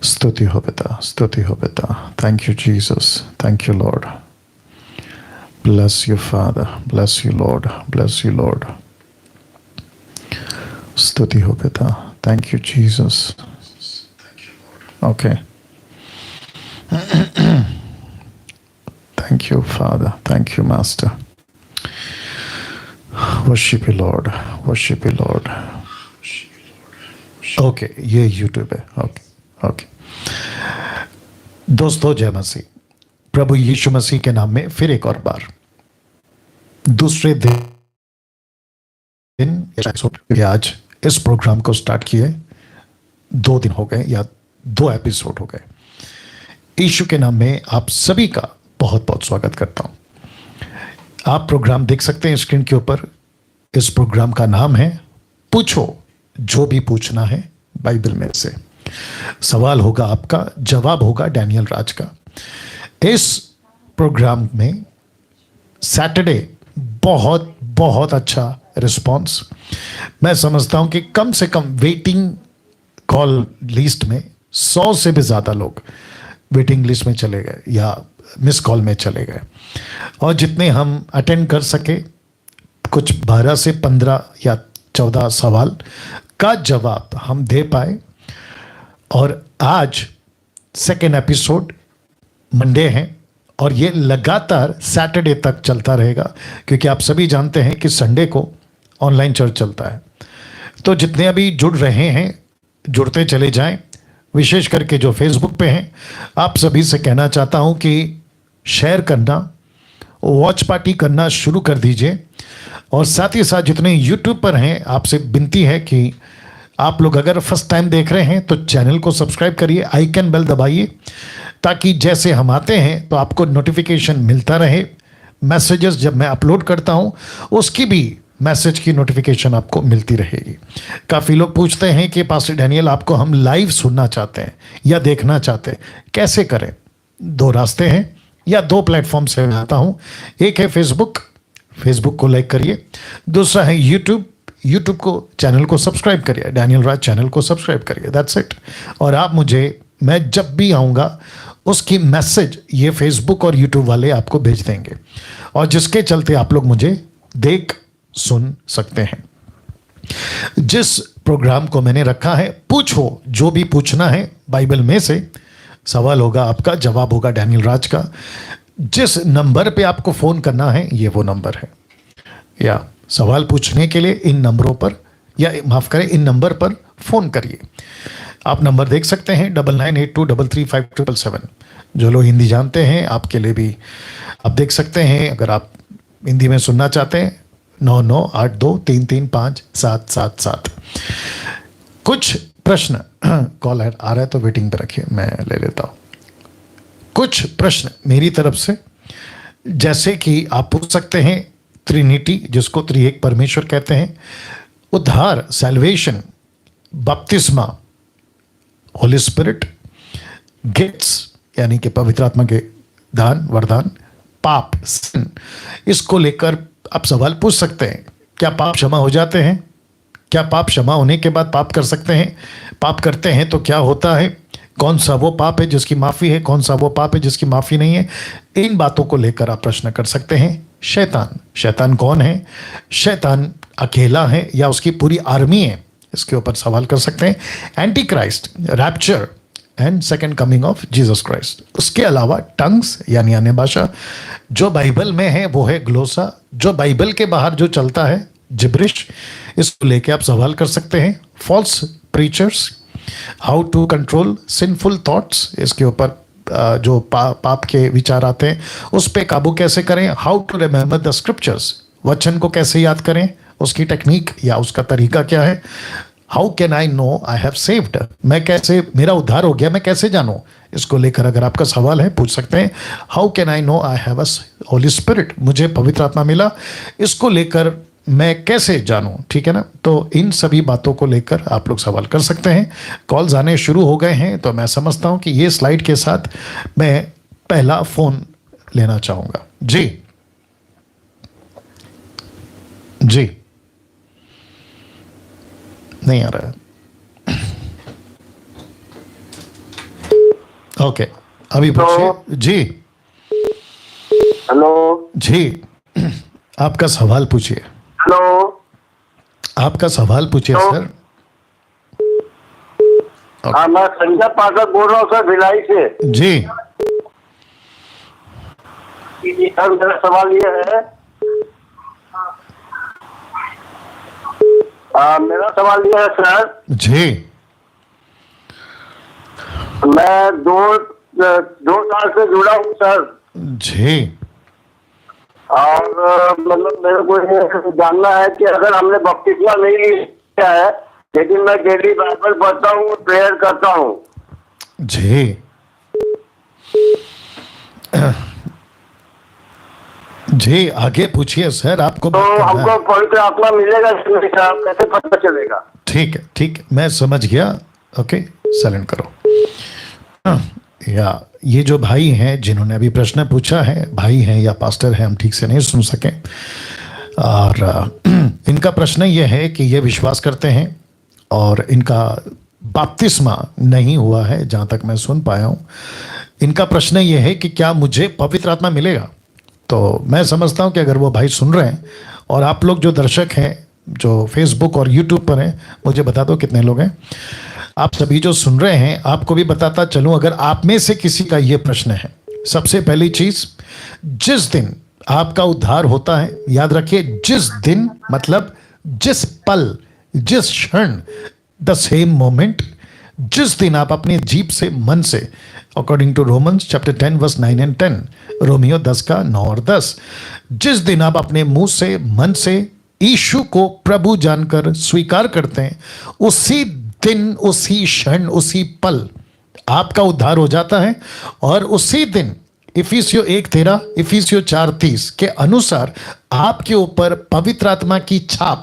स्तुति हो पिता, स्तुति हो पिता. Thank you, Jesus. Thank you, Lord. Bless you, Father. Bless you, Lord. Bless you, Lord. स्तुति हो पिता. Thank you, Jesus. Okay. Thank you, Father. Thank you, Master. Worship you, Lord. Worship you, Lord. Okay, ये YouTube है. Okay, okay. दोस्तों, जय मसीह. प्रभु यीशु मसीह के नाम में फिर एक और बार दूसरे दिन आज इस प्रोग्राम को स्टार्ट किए 2 दिन हो गए या 2 एपिसोड हो गए. यीशु के नाम में आप सभी का बहुत बहुत स्वागत करता हूं. आप प्रोग्राम देख सकते हैं स्क्रीन के ऊपर. इस प्रोग्राम का नाम है पूछो जो भी पूछना है बाइबल में से. सवाल होगा आपका, जवाब होगा डैनियल राज का. इस प्रोग्राम में सैटरडे बहुत बहुत अच्छा रिस्पांस. मैं समझता हूं कि कम से कम वेटिंग कॉल लिस्ट में 100 से भी ज़्यादा लोग वेटिंग लिस्ट में चले गए या मिस कॉल में चले गए. और जितने हम अटेंड कर सके, कुछ 12 से 15 या 14 सवाल का जवाब हम दे पाए. और आज सेकेंड एपिसोड मंडे है और ये लगातार सैटरडे तक चलता रहेगा, क्योंकि आप सभी जानते हैं कि संडे को ऑनलाइन चर्च चलता है. तो जितने अभी जुड़ रहे हैं, जुड़ते चले जाएं. विशेष करके जो फेसबुक पे हैं, आप सभी से कहना चाहता हूं कि शेयर करना, वॉच पार्टी करना शुरू कर दीजिए. और साथ ही साथ जितने यूट्यूब पर हैं, आपसे विनती है कि आप लोग अगर फर्स्ट टाइम देख रहे हैं तो चैनल को सब्सक्राइब करिए, आइकन बेल दबाइए, ताकि जैसे हम आते हैं तो आपको नोटिफिकेशन मिलता रहे. मैसेजेस जब मैं अपलोड करता हूं उसकी भी मैसेज की नोटिफिकेशन आपको मिलती रहेगी. काफ़ी लोग पूछते हैं कि पास्टर डैनियल, आपको हम लाइव सुनना चाहते हैं या देखना चाहते हैं, कैसे करें? 2 रास्ते हैं या 2 प्लेटफॉर्म से मैं आता हूं. एक है फेसबुक, फेसबुक को लाइक करिए. दूसरा है यूट्यूब, यूट्यूब को चैनल को सब्सक्राइब करिए, डैनियल राज चैनल को सब्सक्राइब करिए. That's it. और आप मुझे, मैं जब भी आऊँगा उसकी मैसेज ये फेसबुक और यूट्यूब वाले आपको भेज देंगे, और जिसके चलते आप लोग मुझे देख सुन सकते हैं. जिस प्रोग्राम को मैंने रखा है पूछो जो भी पूछना है बाइबल में से. सवाल होगा आपका, जवाब होगा डैनियल राज का. जिस नंबर पे आपको फ़ोन करना है ये वो नंबर है. या सवाल पूछने के लिए इन नंबरों पर, या माफ़ करें, इन नंबर पर फ़ोन करिए. आप नंबर देख सकते हैं 9982335577. जो लोग हिंदी जानते हैं आपके लिए भी आप देख सकते हैं. अगर आप हिंदी में सुनना चाहते हैं 9982335777. कुछ प्रश्न, कॉल आ रहा है तो वेटिंग पर रखिए, मैं ले लेता हूँ. कुछ प्रश्न मेरी तरफ से, जैसे कि आप पूछ सकते हैं ट्रिनिटी, जिसको त्रिएक परमेश्वर कहते हैं, उद्धार, सैल्वेशन, बपतिस्मा, होली स्पिरिट, गिफ्ट्स यानी कि पवित्र आत्मा के दान, वरदान, पाप, सिन, इसको लेकर आप सवाल पूछ सकते हैं. क्या पाप क्षमा हो जाते हैं? क्या पाप क्षमा होने के बाद पाप कर सकते हैं? पाप करते हैं तो क्या होता है? कौन सा वो पाप है जिसकी माफ़ी है, कौन सा वो पाप है जिसकी माफ़ी नहीं है? इन बातों को लेकर आप प्रश्न कर सकते हैं. शैतान, शैतान कौन है? शैतान अकेला है या उसकी पूरी आर्मी है? इसके ऊपर सवाल कर सकते हैं. Anti Christ, rapture and second coming of Jesus Christ. उसके अलावा टंग्स यानी अन्य भाषा, जो बाइबल में है वो है ग्लोसा. जो बाइबल के बाहर जो चलता है जिब्रिश, इसको लेके आप सवाल कर सकते हैं. False preachers, how to control sinful thoughts, इसके ऊपर जो पाप के विचार आते हैं उस पर काबू कैसे करें. How to remember the scriptures, वचन को कैसे याद करें, उसकी टेक्निक या उसका तरीका क्या है. How can I know I have saved, मैं कैसे, मेरा उद्धार हो गया, मैं कैसे जानूं. इसको लेकर अगर आपका सवाल है पूछ सकते हैं. How can I know I have a Holi spirit, मुझे पवित्र आत्मा मिला, इसको लेकर मैं कैसे जानूं. ठीक है ना. तो इन सभी बातों को लेकर आप लोग सवाल कर सकते हैं. कॉल्स आने शुरू हो गए हैं, तो मैं समझता हूं कि ये स्लाइड के साथ मैं पहला फ़ोन लेना चाहूँगा. जी जी, नहीं आ रहा है. ओके, अभी पूछिए जी। हेलो जी, आपका सवाल पूछिए। हेलो आपका सवाल पूछिए हेलो। सर। हाँ, मैं संजय पाठक बोल रहा हूँ सर, भिलाई से। जी सर मेरा सवाल ये है, मेरा सवाल ये है सर, जी मैं दो साल से जुड़ा हूँ सर। जी और मतलब मेरे को ये जानना है कि अगर हमने बपतिस्मा नहीं लिया है, लेकिन मैं डेली बाइबल पढ़ता हूँ, प्रेयर करता हूँ। जी जी, आगे पूछिए सर, आपको तो बात करना हमको है। पवित्र आत्मा मिलेगा कि नहीं साहब, कैसे पता चलेगा? ठीक है, ठीक है, मैं समझ गया। ओके, साइलेंट करो। या ये जो भाई हैं जिन्होंने अभी प्रश्न पूछा है, भाई हैं या पास्टर हैं, हम ठीक से नहीं सुन सके। और इनका प्रश्न ये है कि ये विश्वास करते हैं और इनका बपतिस्मा नहीं हुआ है, जहाँ तक मैं सुन पाया हूँ। इनका प्रश्न ये है कि क्या मुझे पवित्र आत्मा मिलेगा। तो मैं समझता हूँ कि अगर वो भाई सुन रहे हैं, और आप लोग जो दर्शक हैं जो फेसबुक और यूट्यूब पर हैं, मुझे बता दो कितने लोग हैं। आप सभी जो सुन रहे हैं, आपको भी बताता चलूं, अगर आप में से किसी का ये प्रश्न है, सबसे पहली चीज, जिस दिन आपका उद्धार होता है, याद रखिए, जिस दिन मतलब जिस पल, जिस क्षण, द सेम मोमेंट, जिस दिन आप अपने जीप से, मन से, according to Romans chapter 10 verse 9 and 10, Romeo 10 का 9 और 10, जिस दिन आप अपने मुंह से, मन से यीशु को प्रभु जानकर स्वीकार करते हैं, उसी दिन, उसी क्षण, उसी पल आपका उद्धार हो जाता है। और उसी दिन इफिसियो 1:13, इफिसियो 4:30 के अनुसार आपके ऊपर पवित्र आत्मा की छाप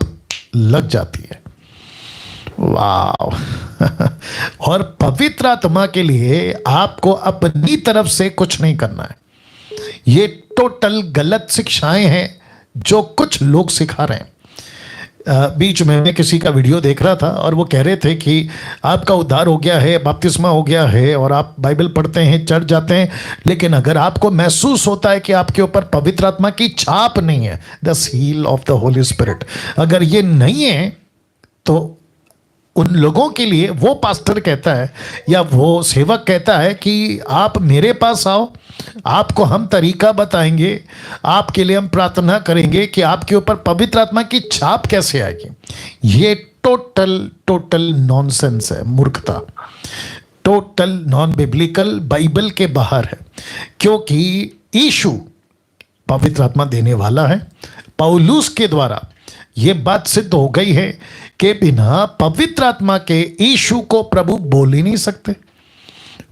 लग जाती है। वाह। और पवित्र आत्मा के लिए आपको अपनी तरफ से कुछ नहीं करना है। ये टोटल गलत शिक्षाएं हैं जो कुछ लोग सिखा रहे हैं। बीच में मैं किसी का वीडियो देख रहा था और वो कह रहे थे कि आपका उद्धार हो गया है, बपतिस्मा हो गया है, और आप बाइबल पढ़ते हैं, चर्च जाते हैं, लेकिन अगर आपको महसूस होता है कि आपके ऊपर पवित्र आत्मा की छाप नहीं है, the seal of the Holi spirit, अगर ये नहीं है, तो उन लोगों के लिए वो पास्टर कहता है या वो सेवक कहता है कि आप मेरे पास आओ, आपको हम तरीका बताएंगे, आपके लिए हम प्रार्थना करेंगे कि आपके ऊपर पवित्र आत्मा की छाप कैसे आएगी। ये टोटल नॉनसेंस है, मूर्खता, टोटल नॉन बिब्लिकल, बाइबल के बाहर है। क्योंकि यीशु पवित्र आत्मा देने वाला है। पौलुस के द्वारा ये बात सिद्ध हो गई है कि बिना पवित्र आत्मा के यीशु को प्रभु बोल ही नहीं सकते।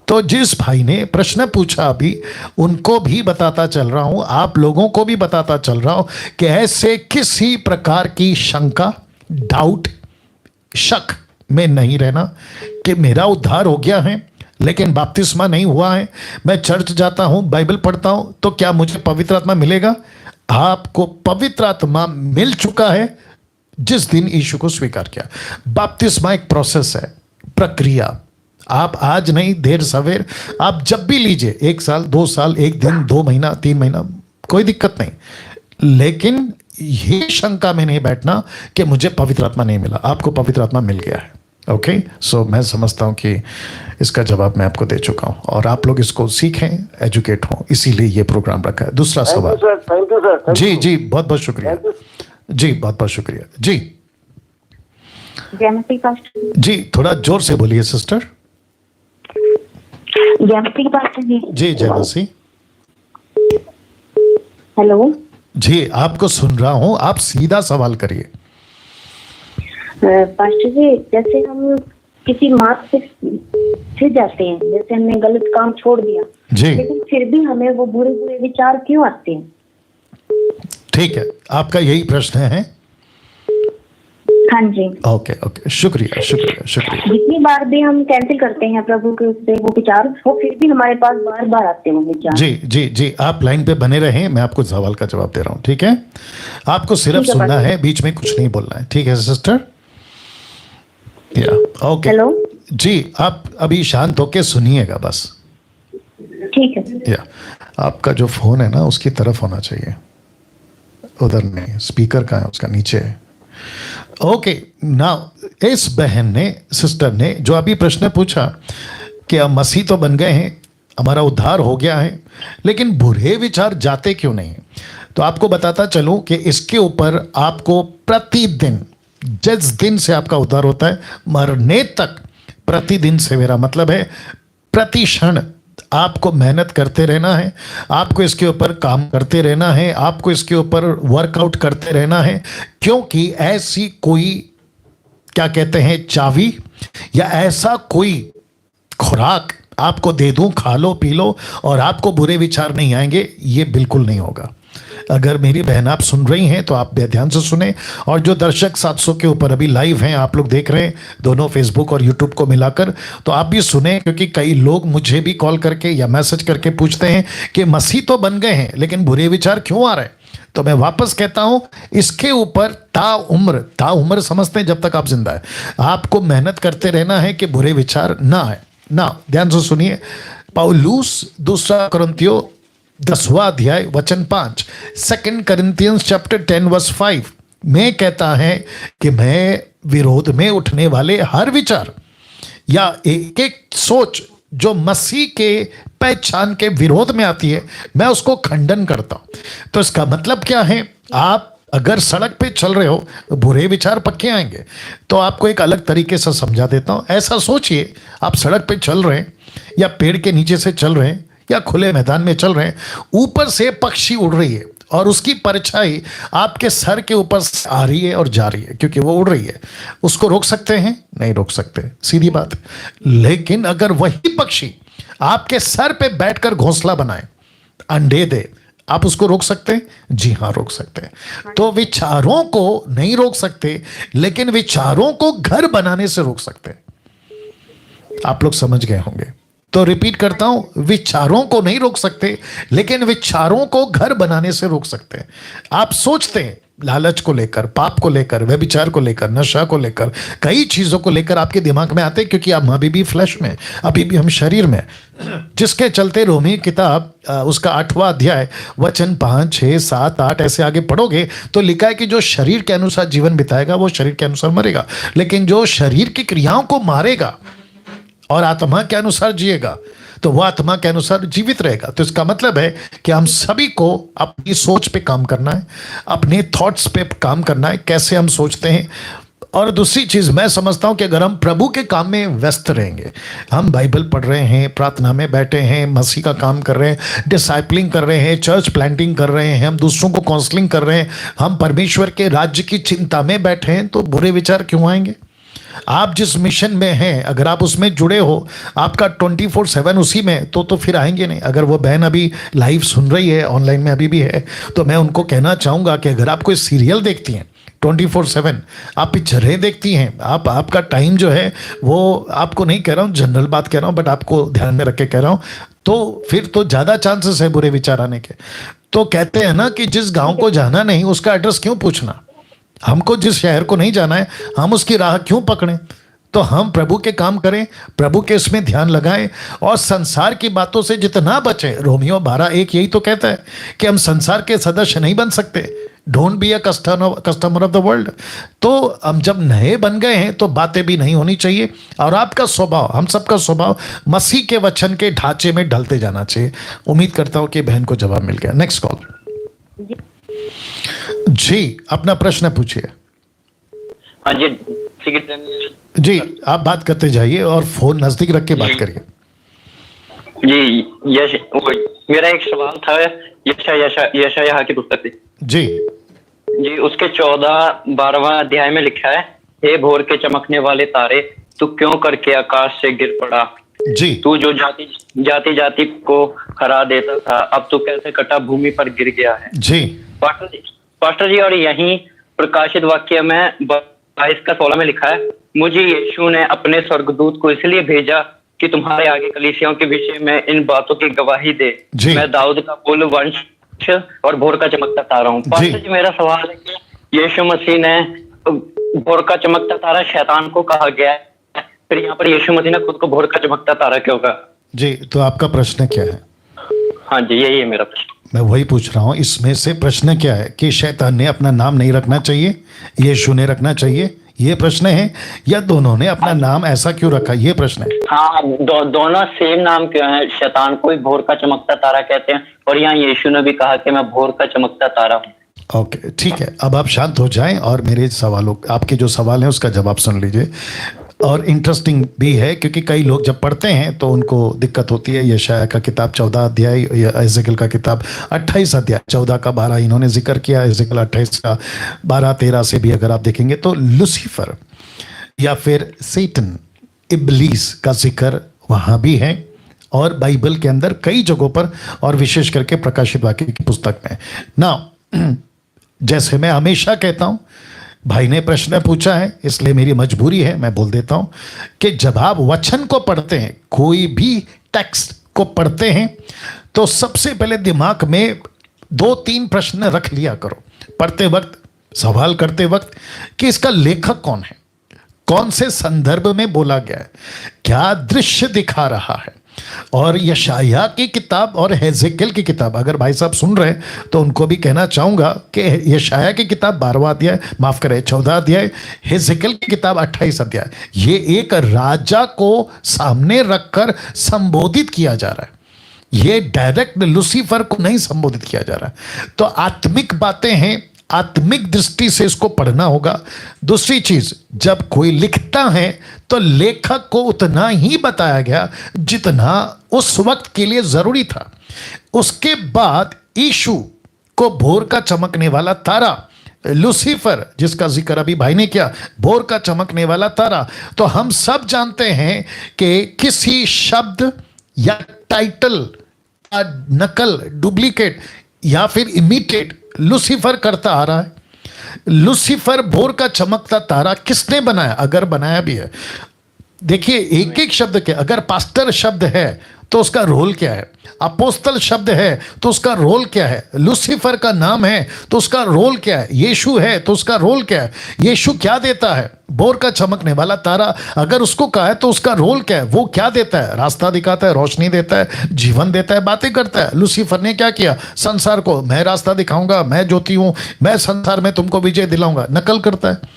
तो जिस भाई ने प्रश्न पूछा अभी, उनको भी बताता चल रहा हूं, आप लोगों को भी बताता चल रहा हूं कि ऐसे किसी प्रकार की शंका, डाउट, शक में नहीं रहना कि मेरा उद्धार हो गया है लेकिन बपतिस्मा नहीं हुआ है, मैं चर्च जाता हूं, बाइबल पढ़ता हूं, तो क्या मुझे पवित्र आत्मा मिलेगा। आपको पवित्र आत्मा मिल चुका है जिस दिन यीशु को स्वीकार किया। बपतिस्मा एक प्रोसेस है, प्रक्रिया। आप आज नहीं, देर सवेर, आप जब भी लीजिए, 1 साल, 2 साल, 1 दिन, 2 महीना, 3 महीना, कोई दिक्कत नहीं। लेकिन ये शंका में नहीं बैठना कि मुझे पवित्र आत्मा नहीं मिला। आपको पवित्र आत्मा मिल गया है। ओके, सो मैं समझता हूं कि इसका जवाब मैं आपको दे चुका हूं और आप लोग इसको सीखें, एजुकेट हों, इसीलिए ये प्रोग्राम रखा है। दूसरा सवाल। Thank you sir. जी जी, बहुत बहुत शुक्रिया जी, बहुत बहुत शुक्रिया जी। जी, थोड़ा जोर से बोलिए सिस्टर। पास्टर जी। जी, जय मसीह। हेलो जी, आपको सुन रहा हूं, आप सीधा सवाल करिए। पास्टर जी, जैसे हम किसी मार्ग से फिर जाते हैं, जैसे हमने गलत काम छोड़ दिया जी, लेकिन फिर भी हमें वो बुरे बुरे विचार क्यों आते हैं? ठीक है, आपका यही प्रश्न है। हाँ जी। ओके ओके, शुक्रिया शुक्रिया शुक्रिया। जितनी बार भी हम कैंसिल करते हैं प्रभु के उससे वो विचार, वो फिर भी हमारे पास बार बार आते हैं वो विचार। जी जी जी, आप लाइन पे बने रहें, मैं आपको सवाल का जवाब दे रहा हूं, ठीक है। आपको सिर्फ सुनना है, बीच में कुछ नहीं बोलना है, ठीक है सिस्टर। या ओके। हेलो जी, आप अभी शांत होके सुनिएगा बस। ठीक है। या आपका जो फोन है ना उसकी तरफ होना चाहिए, उधर नहीं। स्पीकर का है उसका नीचे है। ओके, नाउ इस बहन ने, सिस्टर ने जो अभी प्रश्न पूछा कि हम मसीह तो बन गए हैं, हमारा उद्धार हो गया है, लेकिन बुरे विचार जाते क्यों नहीं? तो आपको बताता चलूं कि इसके ऊपर आपको प्रतिदिन, जिस दिन से आपका उद्धार होता है मरने तक, प्रतिदिन से मेरा मतलब है प्रति क्षण आपको मेहनत करते रहना है, आपको इसके ऊपर काम करते रहना है, आपको इसके ऊपर वर्कआउट करते रहना है, क्योंकि ऐसी कोई, क्या कहते हैं, चाबी या ऐसा कोई खुराक आपको दे दूं, खा लो पी लो और आपको बुरे विचार नहीं आएंगे, ये बिल्कुल नहीं होगा। अगर मेरी बहन आप सुन रही हैं तो आप ध्यान से सुने, और जो दर्शक 700 के ऊपर अभी लाइव हैं, आप लोग देख रहे हैं दोनों फेसबुक और यूट्यूब को मिलाकर, तो आप भी सुने, क्योंकि कई लोग मुझे भी कॉल करके या मैसेज करके पूछते हैं कि मसीह तो बन गए हैं लेकिन बुरे विचार क्यों आ रहे हैं। तो मैं वापस कहता हूं, इसके ऊपर ताउम्र समझते हैं जब तक आप जिंदा है, आपको मेहनत करते रहना है कि बुरे विचार ना आए ना। ध्यान से सुनिए, पौलुस 2 कुरिन्थियों 10वां अध्याय वचन 5, 2 Corinthians chapter 10 verse 5 में कहता है कि मैं विरोध में उठने वाले हर विचार या एक एक सोच जो मसीह के पहचान के विरोध में आती है, मैं उसको खंडन करता हूं। तो इसका मतलब क्या है? आप अगर सड़क पे चल रहे हो, बुरे विचार पक्के आएंगे। तो आपको एक अलग तरीके से समझा देता हूं। ऐसा सोचिए, आप सड़क पे चल रहे हैं या पेड़ के नीचे से चल रहे हैं या खुले मैदान में चल रहे हैं, ऊपर से पक्षी उड़ रही है और उसकी परछाई आपके सर के ऊपर आ रही है और जा रही है, क्योंकि वो उड़ रही है। उसको रोक सकते हैं? नहीं रोक सकते, सीधी बात। लेकिन अगर वही पक्षी आपके सर पे बैठकर घोंसला बनाए, अंडे दे, आप उसको रोक सकते हैं? जी हाँ, रोक सकते हैं। तो विचारों को नहीं रोक सकते, लेकिन विचारों को घर बनाने से रोक सकते हैं। आप लोग समझ गए होंगे। तो रिपीट करता हूं, विचारों को नहीं रोक सकते, लेकिन विचारों को घर बनाने से रोक सकते हैं। आप सोचते हैं लालच को लेकर, पाप को लेकर, व्यभिचार को लेकर, नशा को लेकर, कई चीजों को लेकर आपके दिमाग में आते हैं, क्योंकि आप अभी भी फ्लैश में, अभी भी हम शरीर में, जिसके चलते रोमी किताब उसका 8वां अध्याय वचन 5, 6, 7, 8 ऐसे आगे पढ़ोगे तो लिखा है कि जो शरीर के अनुसार जीवन बिताएगा वो शरीर के अनुसार मरेगा, लेकिन जो शरीर की क्रियाओं को मारेगा और आत्मा के अनुसार जिएगा तो वह आत्मा के अनुसार जीवित रहेगा। तो इसका मतलब है कि हम सभी को अपनी सोच पे काम करना है, अपने थॉट्स पे काम करना है, कैसे हम सोचते हैं। और दूसरी चीज मैं समझता हूं कि अगर हम प्रभु के काम में व्यस्त रहेंगे, हम बाइबल पढ़ रहे हैं, प्रार्थना में बैठे हैं, मसीह का काम कर रहे हैं, डिसाइपलिंग कर रहे हैं, चर्च प्लांटिंग कर रहे हैं, हम दूसरों को काउंसलिंग कर रहे हैं, हम परमेश्वर के राज्य की चिंता में बैठे हैं, तो बुरे विचार क्यों आएंगे? आप जिस मिशन में हैं, अगर आप उसमें जुड़े हो, आपका 24/7 उसी में, तो फिर आएंगे नहीं। अगर वो बहन अभी लाइव सुन रही है, ऑनलाइन में अभी भी है, तो मैं उनको कहना चाहूंगा कि अगर आप कोई सीरियल देखती हैं 24/7, आप पिक्चरें देखती हैं, आपका टाइम जो है वो, आपको नहीं कह रहा हूँ, जनरल बात कह रहा हूँ, बट आपको ध्यान में रख के कह रहा हूँ, तो फिर तो ज्यादा चांसेस है बुरे विचार आने के। तो कहते हैं ना कि जिस गांव को जाना नहीं उसका एड्रेस क्यों पूछना। हमको जिस शहर को नहीं जाना है, हम उसकी राह क्यों पकड़ें? तो हम प्रभु के काम करें, प्रभु के इसमें ध्यान लगाएं और संसार की बातों से जितना बचें। रोमियो 12:1 यही तो कहता है कि हम संसार के सदस्य नहीं बन सकते। Don't be a customer of the world. तो हम जब नए बन गए हैं तो बातें भी नहीं होनी चाहिए, और आपका स्वभाव, हम सबका स्वभाव मसीह के वचन के ढांचे में ढलते जाना चाहिए। उम्मीद करता हूं कि बहन को जवाब मिल गया। नेक्स्ट कॉल जी, अपना प्रश्न पूछिए। हाँ जी, जी आप बात करते जाइए और फोन नजदीक रख के बात करिए। जी यश, मेरा एक सवाल था यशायाह की पुस्तक से। जी जी, उसके 14-12वां अध्याय में लिखा है, हे भोर के चमकने वाले तारे, तू क्यों करके आकाश से गिर पड़ा? जी, तू जो जाति जाति को हरा देता था, अब तू कैसे कटा भूमि पर गिर गया है। जी पास्टर जी, और यहीं प्रकाशित वाक्य में 22:16 में लिखा है, मुझे यीशु ने अपने स्वर्गदूत को इसलिए भेजा कि तुम्हारे आगे कलीसियाओं के विषय में इन बातों की गवाही दे। मैं दाऊद का कुल वंश और भोर का चमकता तारा हूँ। पास्टर जी, मेरा सवाल है कि यीशु मसीह ने भोर का चमकता तारा शैतान को कहा गया है, फिर यहाँ पर यीशु मसीह ने खुद को भोर का चमकता तारा क्यों कहा? जी, तो आपका प्रश्न क्या है? हाँ जी, यही है मेरा प्रश्न। मैं वही पूछ रहा हूँ, इसमें से प्रश्न क्या है कि शैतान ने अपना नाम नहीं रखना चाहिए, यीशु ने रखना चाहिए, ये प्रश्न है, या दोनों ने अपना नाम ऐसा क्यों रखा, ये प्रश्न है। हाँ, दोनों सेम नाम क्यों है? शैतान को भी भोर का चमकता तारा कहते हैं और यहाँ यीशु ने भी कहा कि मैं भोर का चमकता तारा हूँ। ओके, ठीक है, अब आप शांत हो जाएं और मेरे सवालों, आपके जो सवाल हैं उसका जवाब सुन लीजिए। और इंटरेस्टिंग भी है क्योंकि कई लोग जब पढ़ते हैं तो उनको दिक्कत होती है। यशायाह का किताब 14 अध्याय या एजेकियल का किताब 28 अध्याय, 14 का 12 इन्होंने जिक्र किया, एजेकियल 28 का 12-13 से भी अगर आप देखेंगे तो लूसीफर या फिर सेटन, इब्लीस का जिक्र वहाँ भी है और बाइबल के अंदर कई जगहों पर, और विशेष करके प्रकाशित वाक्य की पुस्तक में ना। जैसे मैं हमेशा कहता हूं, भाई ने प्रश्न पूछा है इसलिए मेरी मजबूरी है, मैं बोल देता हूं कि जब आप वचन को पढ़ते हैं, कोई भी टेक्स्ट को पढ़ते हैं, तो सबसे पहले दिमाग में 2-3 प्रश्न रख लिया करो पढ़ते वक्त, सवाल करते वक्त, कि इसका लेखक कौन है, कौन से संदर्भ में बोला गया है, क्या दृश्य दिखा रहा है। और यशायाह की किताब और हेजेकियल की किताब, अगर भाई साहब सुन रहे हैं तो उनको भी कहना चाहूंगा कि यशायाह की किताब 12वां अध्याय, माफ करें 14 अध्याय, हेजेकियल की किताब 28 अध्याय, ये एक राजा को सामने रखकर संबोधित किया जा रहा है, ये डायरेक्ट लूसीफर को नहीं संबोधित किया जा रहा है। तो आत्मिक बातें हैं, आत्मिक दृष्टि से इसको पढ़ना होगा। दूसरी चीज, जब कोई लिखता है तो लेखक को उतना ही बताया गया जितना उस वक्त के लिए जरूरी था। उसके बाद यीशु को भोर का चमकने वाला तारा, लूसीफर जिसका जिक्र अभी भाई ने किया, भोर का चमकने वाला तारा, तो हम सब जानते हैं कि किसी शब्द या टाइटल का नकल, डुप्लीकेट या फिर इमिटेट लूसीफर करता आ रहा है। लूसीफर भोर का चमकता तारा किसने बनाया, अगर बनाया भी है, देखिए एक एक शब्द के, अगर पास्टर शब्द है तो उसका रोल क्या है, अपोस्तल शब्द है तो उसका रोल क्या है, लूसीफर का नाम है तो उसका रोल क्या है, यीशु है तो उसका रोल क्या है, यीशु क्या देता है, भोर का चमकने वाला तारा अगर उसको कहा है तो उसका रोल क्या है, वो क्या देता है, रास्ता दिखाता है, रोशनी देता है, जीवन देता है, बातें करता है। लूसीफर ने क्या किया, संसार को मैं रास्ता दिखाऊंगा, मैं ज्योति हूं, मैं संसार में तुमको विजय दिलाऊंगा, नकल करता है।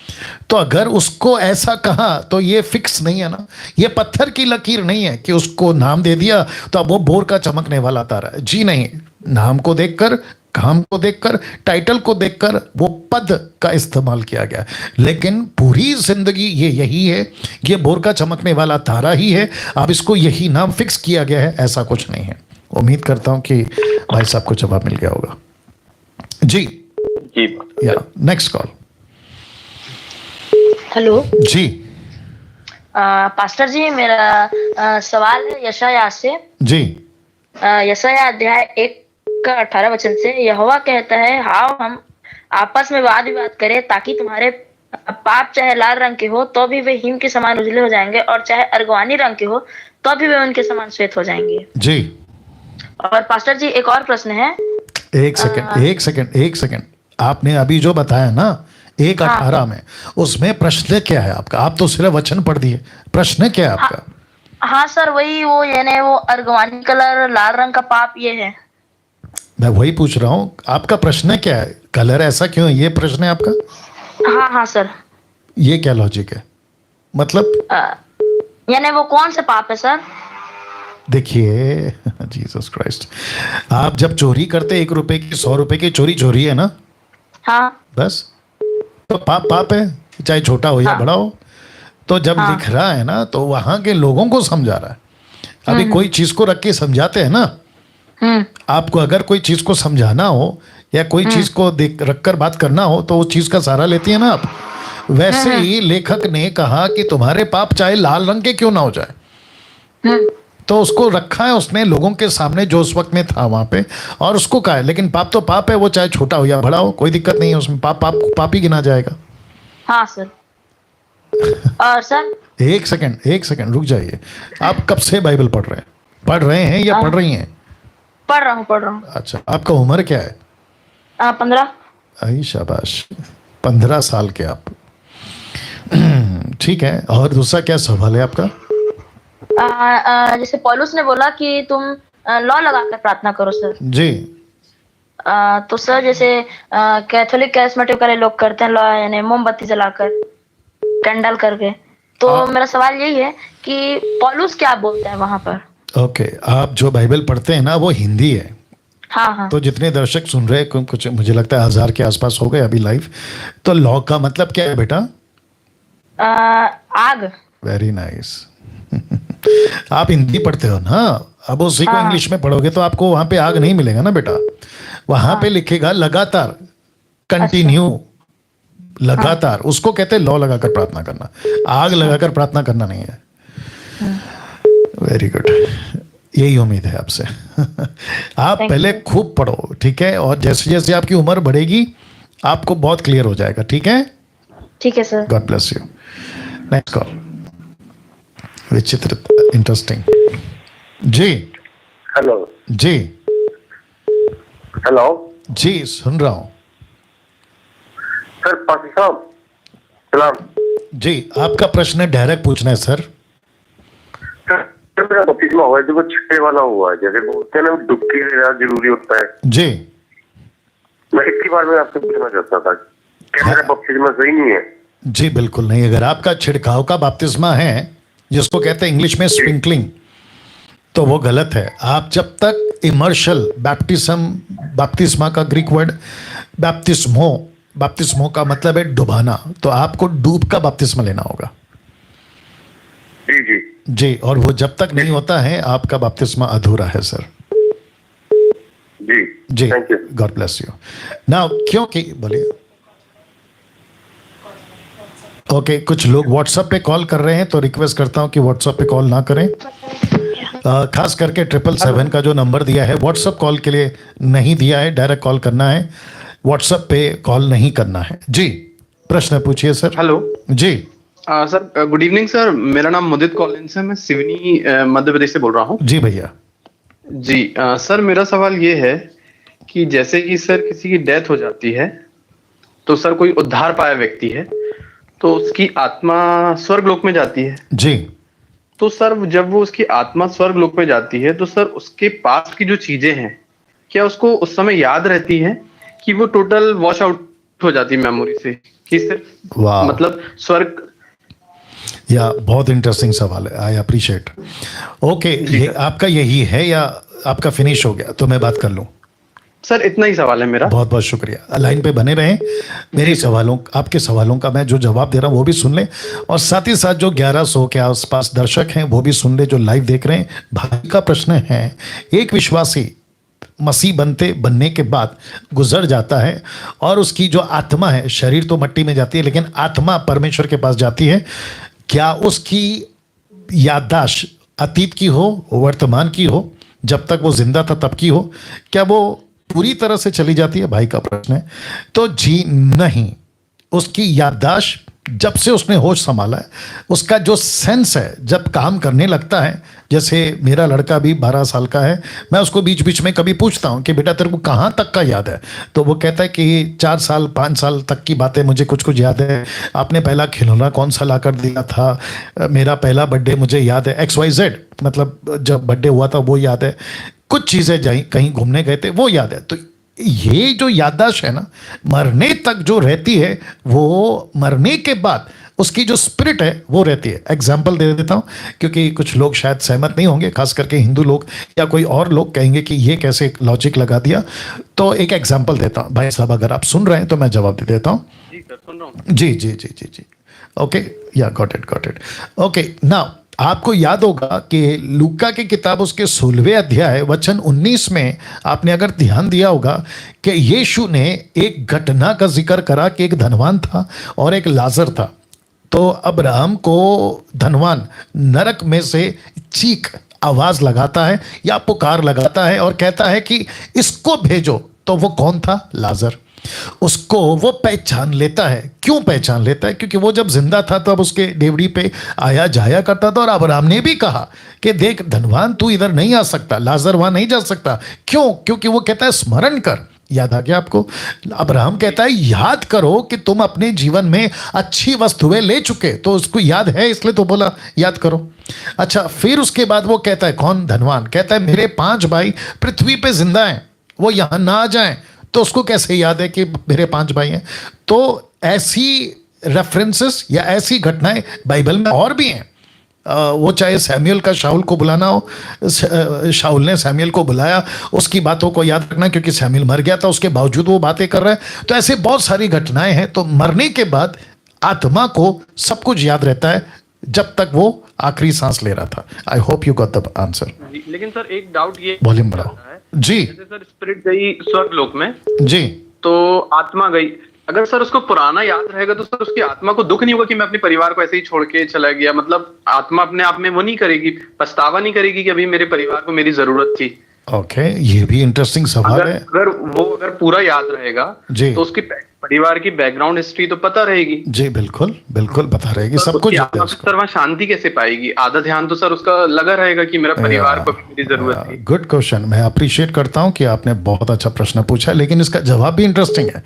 तो अगर उसको ऐसा कहा तो ये फिक्स नहीं है ना, ये पत्थर की लकीर नहीं है कि उसको नाम दे दिया तो अब वो भोर का चमकने वाला तारा है। जी नहीं, नाम को देखकर, काम को देखकर, टाइटल को देखकर वो पद का इस्तेमाल किया गया, लेकिन पूरी जिंदगी ये यही है, ये भोर का चमकने वाला तारा ही है। अब इसको यही नाम फिक्स किया गया है, ऐसा कुछ नहीं है। उम्मीद करता हूं कि भाई साहब को जवाब मिल गया होगा। जी जी, या नेक्स्ट कॉल। हेलो जी पास्टर जी, मेरा सवाल है यशायाह से। जी यशायाह अध्याय 1 का 18 वचन से यहोवा कहता है, हाओ हम आपस में वाद विवाद करें, ताकि तुम्हारे पाप चाहे लाल रंग के हो तो भी वे हिम के समान उजले हो जाएंगे, और चाहे अर्गवानी रंग के हो तो भी वे उनके समान श्वेत हो जाएंगे। जी। और पास्टर जी एक और प्रश्न है। एक सेकंड, आपने अभी जो बताया ना 1:18 में, उसमें प्रश्न क्या है आपका? आप तो सिर्फ वचन पढ़ दिए, प्रश्न क्या है आपका? हाँ सर, वही वो यानी वो अर्गवानी कलर लाल रंग का पाप ये है। मैं वही पूछ रहा हूँ, आपका प्रश्न क्या है? कलर ऐसा क्यों है, ये प्रश्न है आपका? हाँ सर। ये क्या लॉजिक है, मतलब यानी वो कौन से पाप है सर? देखिए जीसस क्राइस्ट, आप जब चोरी करते 1 रुपए की 100 रुपए की चोरी है ना, हाँ बस तो पाप है, चाहे छोटा हो या बड़ा हो। तो जब लिख रहा है ना तो वहां के लोगों को समझा रहा है। अभी कोई चीज को रख के समझाते हैं ना, आपको अगर कोई चीज को समझाना हो या कोई चीज को देख रखकर बात करना हो तो उस चीज का सहारा लेती है ना आप। वैसे ही लेखक ने कहा कि तुम्हारे पाप चाहे लाल रंग के क्यों ना हो जाए, तो उसको रखा है उसने लोगों के सामने जो उस वक्त में था वहां पे, और उसको कहा है लेकिन पाप तो पाप है, वो चाहे छोटा हो या बड़ा हो, कोई दिक्कत नहीं है उसमें, पाप ही गिना जाएगा। हाँ सर। और सर एक सेकंड रुक जाइए। आप कब से बाइबल पढ़ रहे हैं या पढ़ रही हैं? पढ़ रहा हूँ। अच्छा, आपका उम्र क्या है? 15। आई शाबाश, 15 साल के आप। ठीक है, और दूसरा क्या सवाल है आपका? जैसे पौलुस ने बोला कि तुम लॉ लगाकर प्रार्थना करो सर। जी तो सर जैसे कैथोलिक कैरिस्मेटिक वाले लोग करते हैं लॉ, यानी मोमबत्ती जलाकर, कैंडल करके। तो मेरा सवाल यही है कि पौलुस क्या बोलते हैं वहां पर? ओके, आप जो बाइबल पढ़ते हैं ना वो हिंदी है। हाँ हाँ। तो जितने दर्शक सुन रहे हैं, कुछ मुझे लगता है 1000 के आसपास हो गए अभी लाइव। तो लॉ का मतलब क्या है बेटा? आग। Very nice. आप हिंदी पढ़ते हो ना, अब उसी को इंग्लिश में पढ़ोगे तो आपको वहां पे आग नहीं मिलेगा ना बेटा। वहां पे लिखेगा लगातार, कंटिन्यू, लगातार। उसको कहते हैं लॉ लगाकर प्रार्थना करना, आग लगाकर प्रार्थना करना नहीं है। वेरी गुड, यही उम्मीद है आपसे। आप पहले खूब पढ़ो, ठीक है? और जैसे जैसे आपकी उम्र बढ़ेगी आपको बहुत क्लियर हो जाएगा, ठीक है? ठीक है sir. God bless you. Next call. विचित्र, इंटरेस्टिंग। जी हेलो जी हेलो जी, सुन रहा हूं। सर, पास्टर साहब सलाम। जी, आपका प्रश्न डायरेक्ट पूछना है सर। सर, मेरा बपतिस्मा हुआ है जो वो छठे वाला हुआ है, जैसे बोलते हैं ना डुबकी लेना जरूरी होता है। जी मैं इसके बारे में आपसे पूछना चाहता था, क्या मेरा बपतिस्मा सही नहीं है? जी बिल्कुल नहीं। अगर आपका छिड़काव का बपतिस्मा है, जिसको कहते हैं इंग्लिश में स्प्रिंकलिंग, तो वो गलत है। आप जब तक इमर्शल बपतिस्मा का ग्रीक वर्ड बपतिस्मो का मतलब है डुबाना, तो आपको डूब का बपतिस्मा लेना होगा। जी जी जी, और वो जब तक नहीं होता है आपका बपतिस्मा अधूरा है सर। जी जी, thank you. God bless you. Now क्योंकि बोलिए। ओके, कुछ लोग व्हाट्सएप पे कॉल कर रहे हैं तो रिक्वेस्ट करता हूं कि व्हाट्सएप पे कॉल ना करें। खास करके 777 का जो नंबर दिया है व्हाट्सएप कॉल के लिए नहीं दिया है, डायरेक्ट कॉल करना है, व्हाट्सएप पे कॉल नहीं करना है। जी, प्रश्न पूछिए सर। हेलो जी सर, गुड इवनिंग सर। मेरा नाम मुदित कॉलिंस है, मैं सिवनी मध्य प्रदेश से बोल रहा हूँ। जी भैया। जी सर, मेरा सवाल ये है कि जैसे कि सर किसी की डेथ हो जाती है तो सर कोई उद्धार पाया व्यक्ति है तो उसकी आत्मा स्वर्ग लोक में जाती है। जी तो सर जब वो उसकी आत्मा स्वर्ग लोक में जाती है तो सर उसके पास की जो चीजें हैं क्या उसको उस समय याद रहती है कि वो टोटल वॉश आउट हो जाती है मेमोरी से, कि सिर्फ वाह, मतलब स्वर्ग? या बहुत इंटरेस्टिंग सवाल है, आई अप्रिशिएट। ओके, ये आपका यही है या आपका फिनिश हो गया तो मैं बात कर लूं? सर इतना ही सवाल है मेरा। बहुत बहुत शुक्रिया, लाइन पे बने रहें। मेरे सवालों, आपके सवालों का मैं जो जवाब दे रहा हूं वो भी सुन लें, और साथ ही साथ जो 1100 के आसपास दर्शक हैं वो भी सुन ले जो लाइव देख रहे हैं। भाई का प्रश्न है, एक विश्वासी मसीह बनने के बाद गुजर जाता है और उसकी जो आत्मा है, शरीर तो मट्टी में जाती है लेकिन आत्मा परमेश्वर के पास जाती है, क्या उसकी याददाश्त अतीत की हो, वर्तमान की हो, जब तक वो जिंदा था तब की हो, क्या वो पूरी तरह से चली जाती है? भाई का प्रश्न है। तो जी नहीं, उसकी याददाश्त जब से उसने होश संभाला है, उसका जो सेंस है जब काम करने लगता है, जैसे मेरा लड़का भी 12 साल का है, मैं उसको बीच बीच में कभी पूछता हूँ कि बेटा तेरे को कहाँ तक का याद है, तो वो कहता है कि 4 साल 5 साल तक की बातें मुझे कुछ कुछ याद है। आपने पहला खिलौना कौन सा ला कर दिया था, मेरा पहला बर्थडे मुझे याद है, XYZ, मतलब जब बर्थडे हुआ था वो याद है, कुछ चीज़ें कहीं घूमने गए थे वो याद है। तो ये जो याददाश्त है ना, मरने तक जो रहती है, वो मरने के बाद उसकी जो स्पिरिट है वो रहती है। एग्जाम्पल दे देता हूँ क्योंकि कुछ लोग शायद सहमत नहीं होंगे, खास करके हिंदू लोग या कोई और लोग कहेंगे कि ये कैसे लॉजिक लगा दिया। तो एक एग्जाम्पल देता हूँ भाई साहब, अगर आप सुन रहे हैं तो मैं जवाब दे देता हूँ। जी सर, सुन रहा हूँ। जी जी जी जी जी, ओके, या गॉट इट। ओके, नाउ आपको याद होगा कि लूका की किताब उसके 16वें अध्याय वचन 19 में आपने अगर ध्यान दिया होगा कि यीशु ने एक घटना का जिक्र करा कि एक धनवान था और एक लाजर था। तो अब्राहम को धनवान नरक में से चीख आवाज लगाता है या पुकार लगाता है और कहता है कि इसको भेजो। तो वो कौन था? लाजर। उसको वो पहचान लेता है। क्यों पहचान लेता है? क्योंकि वो जब जिंदा था तब उसके डेवड़ी पे आया जाया करता था, और अब्राहम ने भी कहा कि देख धनवान तू इधर नहीं आ सकता, लाजर वहां नहीं जा सकता। क्यों? क्योंकि वो कहता है स्मरण कर याद आ गया आपको? अब्राहम कहता है याद करो कि तुम अपने जीवन में अच्छी वस्तुएं ले चुके, तो उसको याद है इसलिए तो बोला याद करो। अच्छा, फिर उसके बाद वो कहता है, कौन धनवान कहता है मेरे 5 भाई पृथ्वी पे जिंदा हैं, वो यहां ना आ जाएं, तो उसको कैसे याद है कि मेरे 5 भाई हैं? तो ऐसी रेफरेंसेस या ऐसी घटनाएं बाइबल में और भी हैं। वो चाहे सैमुअल का शाऊल को बुलाना हो, शाऊल ने सैमुअल को बुलाया, उसकी बातों को याद रखना क्योंकि सैमुअल मर गया था, उसके बावजूद वो बातें कर रहा है। तो ऐसे बहुत सारी घटनाएं हैं। तो मरने के बाद आत्मा को सब कुछ याद रहता है जब तक वो आखिरी सांस ले रहा था। I hope you got the answer. लेकिन सर एक डाउट ये वॉल्यूम बढ़ाओ जी। जैसे सर स्पिरिट गई स्वर्ग लोक में, जी, तो आत्मा गई, अगर सर उसको पुराना याद रहेगा तो सर उसकी आत्मा को दुख नहीं होगा कि मैं अपने परिवार को ऐसे ही छोड़ के चला गया? मतलब आत्मा अपने आप में वो नहीं करेगी, पछतावा नहीं करेगी कि अभी मेरे परिवार को मेरी जरूरत थी? ओके, ये भी इंटरेस्टिंग सवाल है। अगर पूरा याद रहेगा जी, तो उसकी परिवार की बैकग्राउंड हिस्ट्री तो पता रहेगी। जी बिल्कुल बिल्कुल पता रहेगी, सब कुछ सर वहाँ शांति कैसे पाएगी? आधा ध्यान तो सर उसका लगा रहेगा कि मेरा परिवार को मेरी जरूरत थी। गुड क्वेश्चन, मैं अप्रिशिएट करता हूं कि आपने बहुत अच्छा प्रश्न पूछा, लेकिन इसका जवाब भी इंटरेस्टिंग है।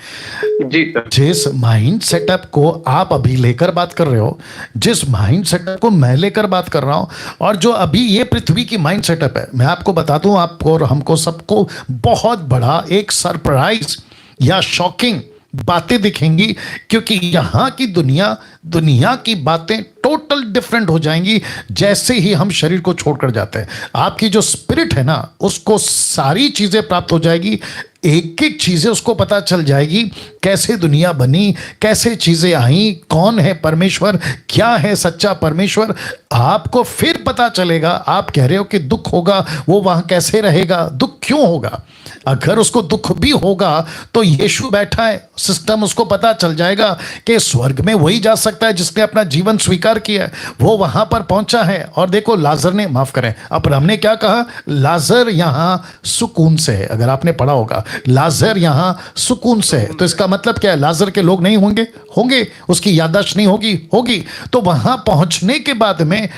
जी सर। जिस माइंड सेटअप को आप अभी लेकर बात कर रहे हो, जिस माइंड सेटअप को मैं लेकर बात कर रहा हूं, और जो अभी ये पृथ्वी की माइंड सेटअप है, मैं आपको बता दूं, आपको और हमको सबको बहुत बड़ा एक सरप्राइज या शॉकिंग बातें दिखेंगी, क्योंकि यहां की दुनिया की बातें टोटल डिफरेंट हो जाएंगी जैसे ही हम शरीर को छोड़कर जाते हैं। आपकी जो स्पिरिट है ना, उसको सारी चीजें प्राप्त हो जाएगी, एक एक चीजें उसको पता चल जाएगी, कैसे दुनिया बनी, कैसे चीजें आई, कौन है परमेश्वर, क्या है सच्चा परमेश्वर। आपको फिर पता चलेगा। आप कह रहे हो कि दुख होगा, वो वहां कैसे रहेगा? दुख क्यों होगा? अगर उसको दुख भी होगा तो यीशु बैठा है, सिस्टम उसको पता चल जाएगा कि स्वर्ग में वही जा सकता है जिसने अपना जीवन स्वीकार किया है, वो वहां पर पहुंचा है। और देखो, लाजर ने, माफ करें, अब हमने क्या कहा? लाजर यहां सुकून से है। अगर आपने पढ़ा होगा, लाजर यहां सुकून से है, तो इसका मतलब क्या है? लाजर के लोग नहीं होंगे, उसकी याददाश्त नहीं होगी। तो वहां पहुंचने के बाद में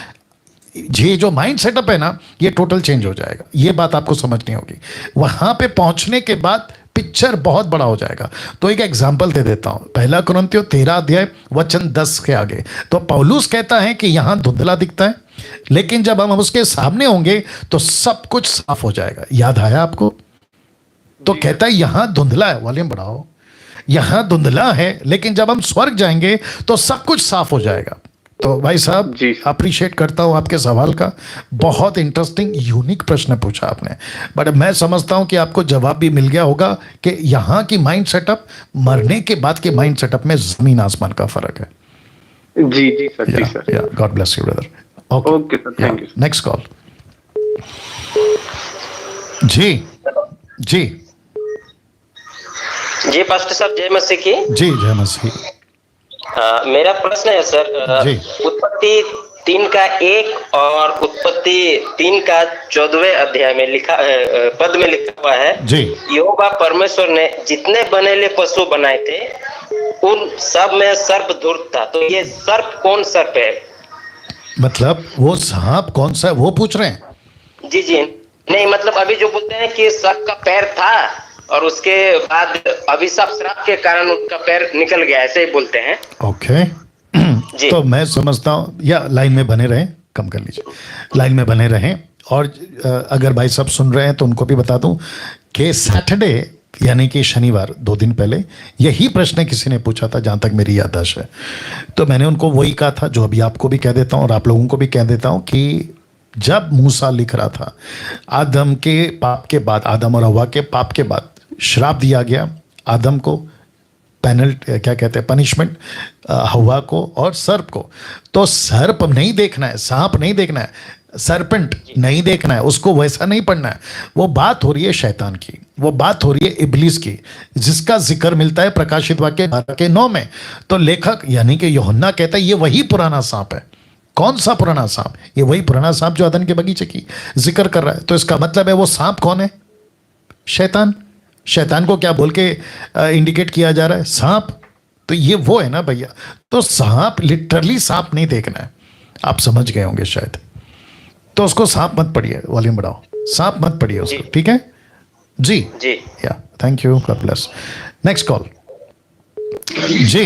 ये जो माइंड सेटअप है ना, ये टोटल चेंज हो जाएगा। ये बात आपको समझनी होगी। वहां पे पहुंचने के बाद पिक्चर बहुत बड़ा हो जाएगा। तो एक एग्जांपल दे देता हूं, 1 कुरिन्थियों 13 अध्याय वचन 10 के आगे। तो पौलुस कहता है कि यहां धुंधला दिखता है, लेकिन जब हम उसके सामने होंगे तो सब कुछ साफ हो जाएगा। याद आया आपको? तो कहता है यहां धुंधला है, वॉल्यूम बढ़ाओ, यहां धुंधला है, लेकिन जब हम स्वर्ग जाएंगे तो सब कुछ साफ हो जाएगा। तो भाई साहब, अप्रिशिएट करता हूं आपके सवाल का, बहुत इंटरेस्टिंग यूनिक प्रश्न पूछा आपने। बट मैं समझता हूं कि आपको जवाब भी मिल गया होगा कि यहां की माइंड सेटअप मरने के बाद के माइंड सेटअप में जमीन आसमान का फर्क है। जी जी सर, जी sir. God bless you brother. Okay sir, thank you. Next call. जी जी जी पास्टर साहब, जय मसीह की। जी जय मसीह। मेरा प्रश्न है सर, उत्पत्ति 3:1 और उत्पत्ति 3:14 अध्याय में पद में लिखा हुआ है जी, यहोवा परमेश्वर ने जितने बनेले पशु बनाए थे उन सब में सर्प धूर्त था। तो ये सर्प कौन सर्प है? मतलब वो सांप कौन सा है वो पूछ रहे हैं? जी जी नहीं, मतलब अभी जो बोलते हैं कि सर्प का पैर था और उसके बाद अभिशाप श्राप के कारण उनका पैर निकल गया, ऐसे ही बोलते हैं। ओके तो मैं समझता हूँ, या लाइन में बने रहें, कम कर लीजिए, लाइन में बने रहें। और अगर भाई सब सुन रहे हैं तो उनको भी बता दूं कि सैटरडे यानी कि शनिवार 2 दिन पहले यही प्रश्न किसी ने पूछा था, जहाँ तक मेरी याददाश्त है। तो मैंने उनको वही कहा था जो अभी आपको भी कह देता हूँ और आप लोगों को भी कह देता हूँ कि जब मूसा लिख रहा था, आदम के पाप के बाद, आदम और हवा के पाप के बाद श्राप दिया गया आदम को, पेनल्टी क्या कहते हैं, पनिशमेंट हवा को और सर्प को। तो सर्प नहीं देखना है, सांप नहीं देखना है, सरपेंट नहीं देखना है, उसको वैसा नहीं पढ़ना है। वो बात हो रही है शैतान की, वो बात हो रही है इब्लीस की, जिसका जिक्र मिलता है प्रकाशित वाक्य 12:9 में। तो लेखक यानी कि यूहन्ना कहता है ये वही पुराना सांप है। कौन सा पुराना सांप? ये वही पुराना सांप जो अदन के बगीचे की जिक्र कर रहा है। तो इसका मतलब है वो सांप कौन है? शैतान। शैतान को क्या बोल के इंडिकेट किया जा रहा है? सांप। तो ये वो है ना भैया। तो सांप लिटरली सांप नहीं देखना है, आप समझ गए होंगे शायद। तो उसको सांप मत पढ़िए, वॉल्यूम बढ़ाओ, सांप मत पढ़िए उसको, ठीक है जी? जी या thank you, God bless. Next call. जी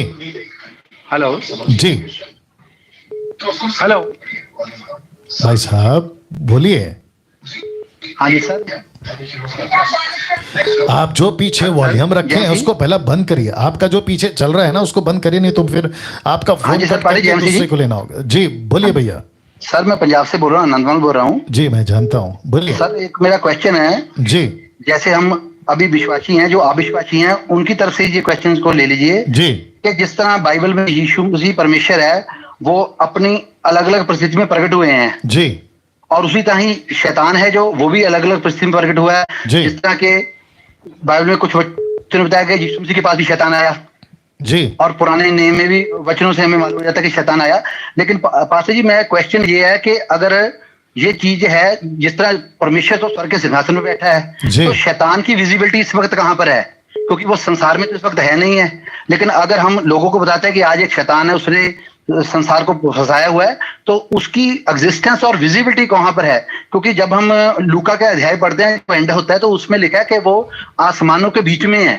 हेलो जी हेलो। भाई साहब बोलिए। हाँ जी सर। आप जो पीछे वॉल्यूम रखे हैं उसको पहला बंद करिए। आपका जो पीछे चल रहा है ना उसको बंद करिए, नहीं तो फिर आपका हाँ जी फोन सर, पाड़ी करके जी। दूसरे को लेना होगा। जी बोलिए भैया। सर मैं पंजाब से बोल रहा हूँ, नंदवाल बोल रहा हूँ। जी मैं जानता हूँ, बोलिए। सर एक मेरा क्वेश्चन है, जी जैसे हम अभी विश्वासी हैं, जो अविश्वासी हैं उनकी तरफ से ये क्वेश्चन को ले लीजिए जी कि जिस तरह बाइबल में यीशु मसीह परमेश्वर है, वो अपनी अलग अलग परिस्थिति में प्रकट हुए हैं, जी और उसी तरह ही शैतान है जो वो भी अलग अलग परिस्थिति में प्रकट हुआ है। जी। जिस तरह के बाइबल में कुछ वचन बताया गया यीशु मसीह के पास भी शैतान आया, जी और पुराने नियम में भी वचनों से हमें मालूम हो जाता है कि शैतान आया। लेकिन पास्टर जी, मैं क्वेश्चन ये है कि अगर ये चीज है, जिस तरह परमेश्वर तो स्वर्ग के सिंहासन में बैठा है, जी। तो शैतान की विजिबिलिटी इस वक्त कहाँ पर है? क्योंकि वो संसार में तो इस वक्त है नहीं है। लेकिन अगर हम लोगों को बताते हैं कि आज एक शैतान है, उसने संसार को फंसाया हुआ है, तो उसकी एग्जिस्टेंस और विजिबिलिटी कहाँ पर है? क्योंकि जब हम लूका का अध्याय पढ़ते हैं, एंड होता है, तो उसमें लिखा है कि वो आसमानों के बीच में है।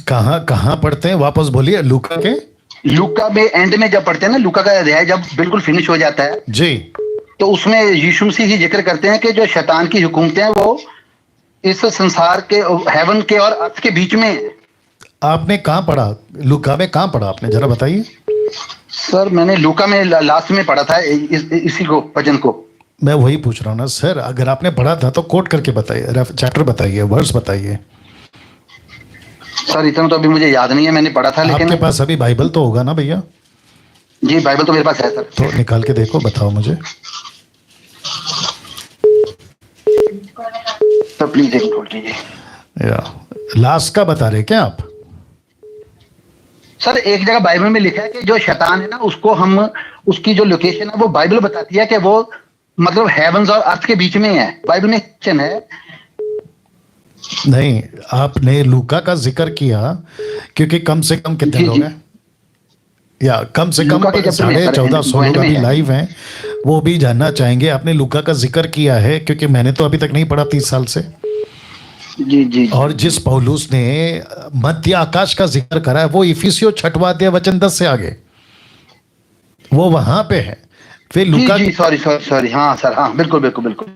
कहाँ पढ़ते हैं? वापस बोलिए। लूका के लूका में एंड में जब पढ़ते हैं ना, लूका का अध्याय जब बिल्कुल फिनिश हो जाता है, जी, तो उसमें यीशु मसीह ही जिक्र करते हैं कि जो शैतान की हुकूमतें हैं वो इस संसार के, हेवन के और अर्थ के बीच में है। आपने कहाँ पढ़ा? लूका में कहाँ पढ़ा आपने, जरा बताइए। सर मैंने लूका में लास्ट में पढ़ा था इसी को, वचन को। मैं वही पूछ रहा हूँ ना सर, अगर आपने पढ़ा था तो कोट करके बताइए, चैप्टर बताइए, वर्स बताइए। सर इतना तो अभी मुझे याद नहीं है, मैंने पढ़ा था। लेकिन आपके पास अभी बाइबल तो होगा ना भैया? जी बाइबल तो मेरे पास है सर। तो निकाल के देखो, बताओ मुझे। तो प्लीज एक खोल लीजिए। या लास्ट का बता रहे क्या आप? सर एक जगह बाइबल में लिखा है कि जो शैतान है ना, उसको हम, उसकी जो लोकेशन है वो बाइबल बताती है कि वो मतलब हेवंस और अर्थ के बीच में है। बाइबल में क्वेश्चन है। नहीं, आपने लूका का जिक्र किया क्योंकि कम से कम कितने जी, लोग जी। हैं, या कम से कम लूका के chapter में 1450 है, लोग अभी है। लाइव हैं, वो भी जानना चाहेंगे। आपने लूका का जिक्र किया है क्योंकि मैंने तो अभी तक नहीं पढ़ा 30 साल से। जी जी। और जिस पौलुस ने मध्य आकाश का जिक्र करा है वो इफिसियों 6वां अध्याय वचन 10 से आगे, वो वहां पे है। फिर लूका जी सॉरी हाँ सर, हाँ बिल्कुल बिल्कुल बिल्कुल।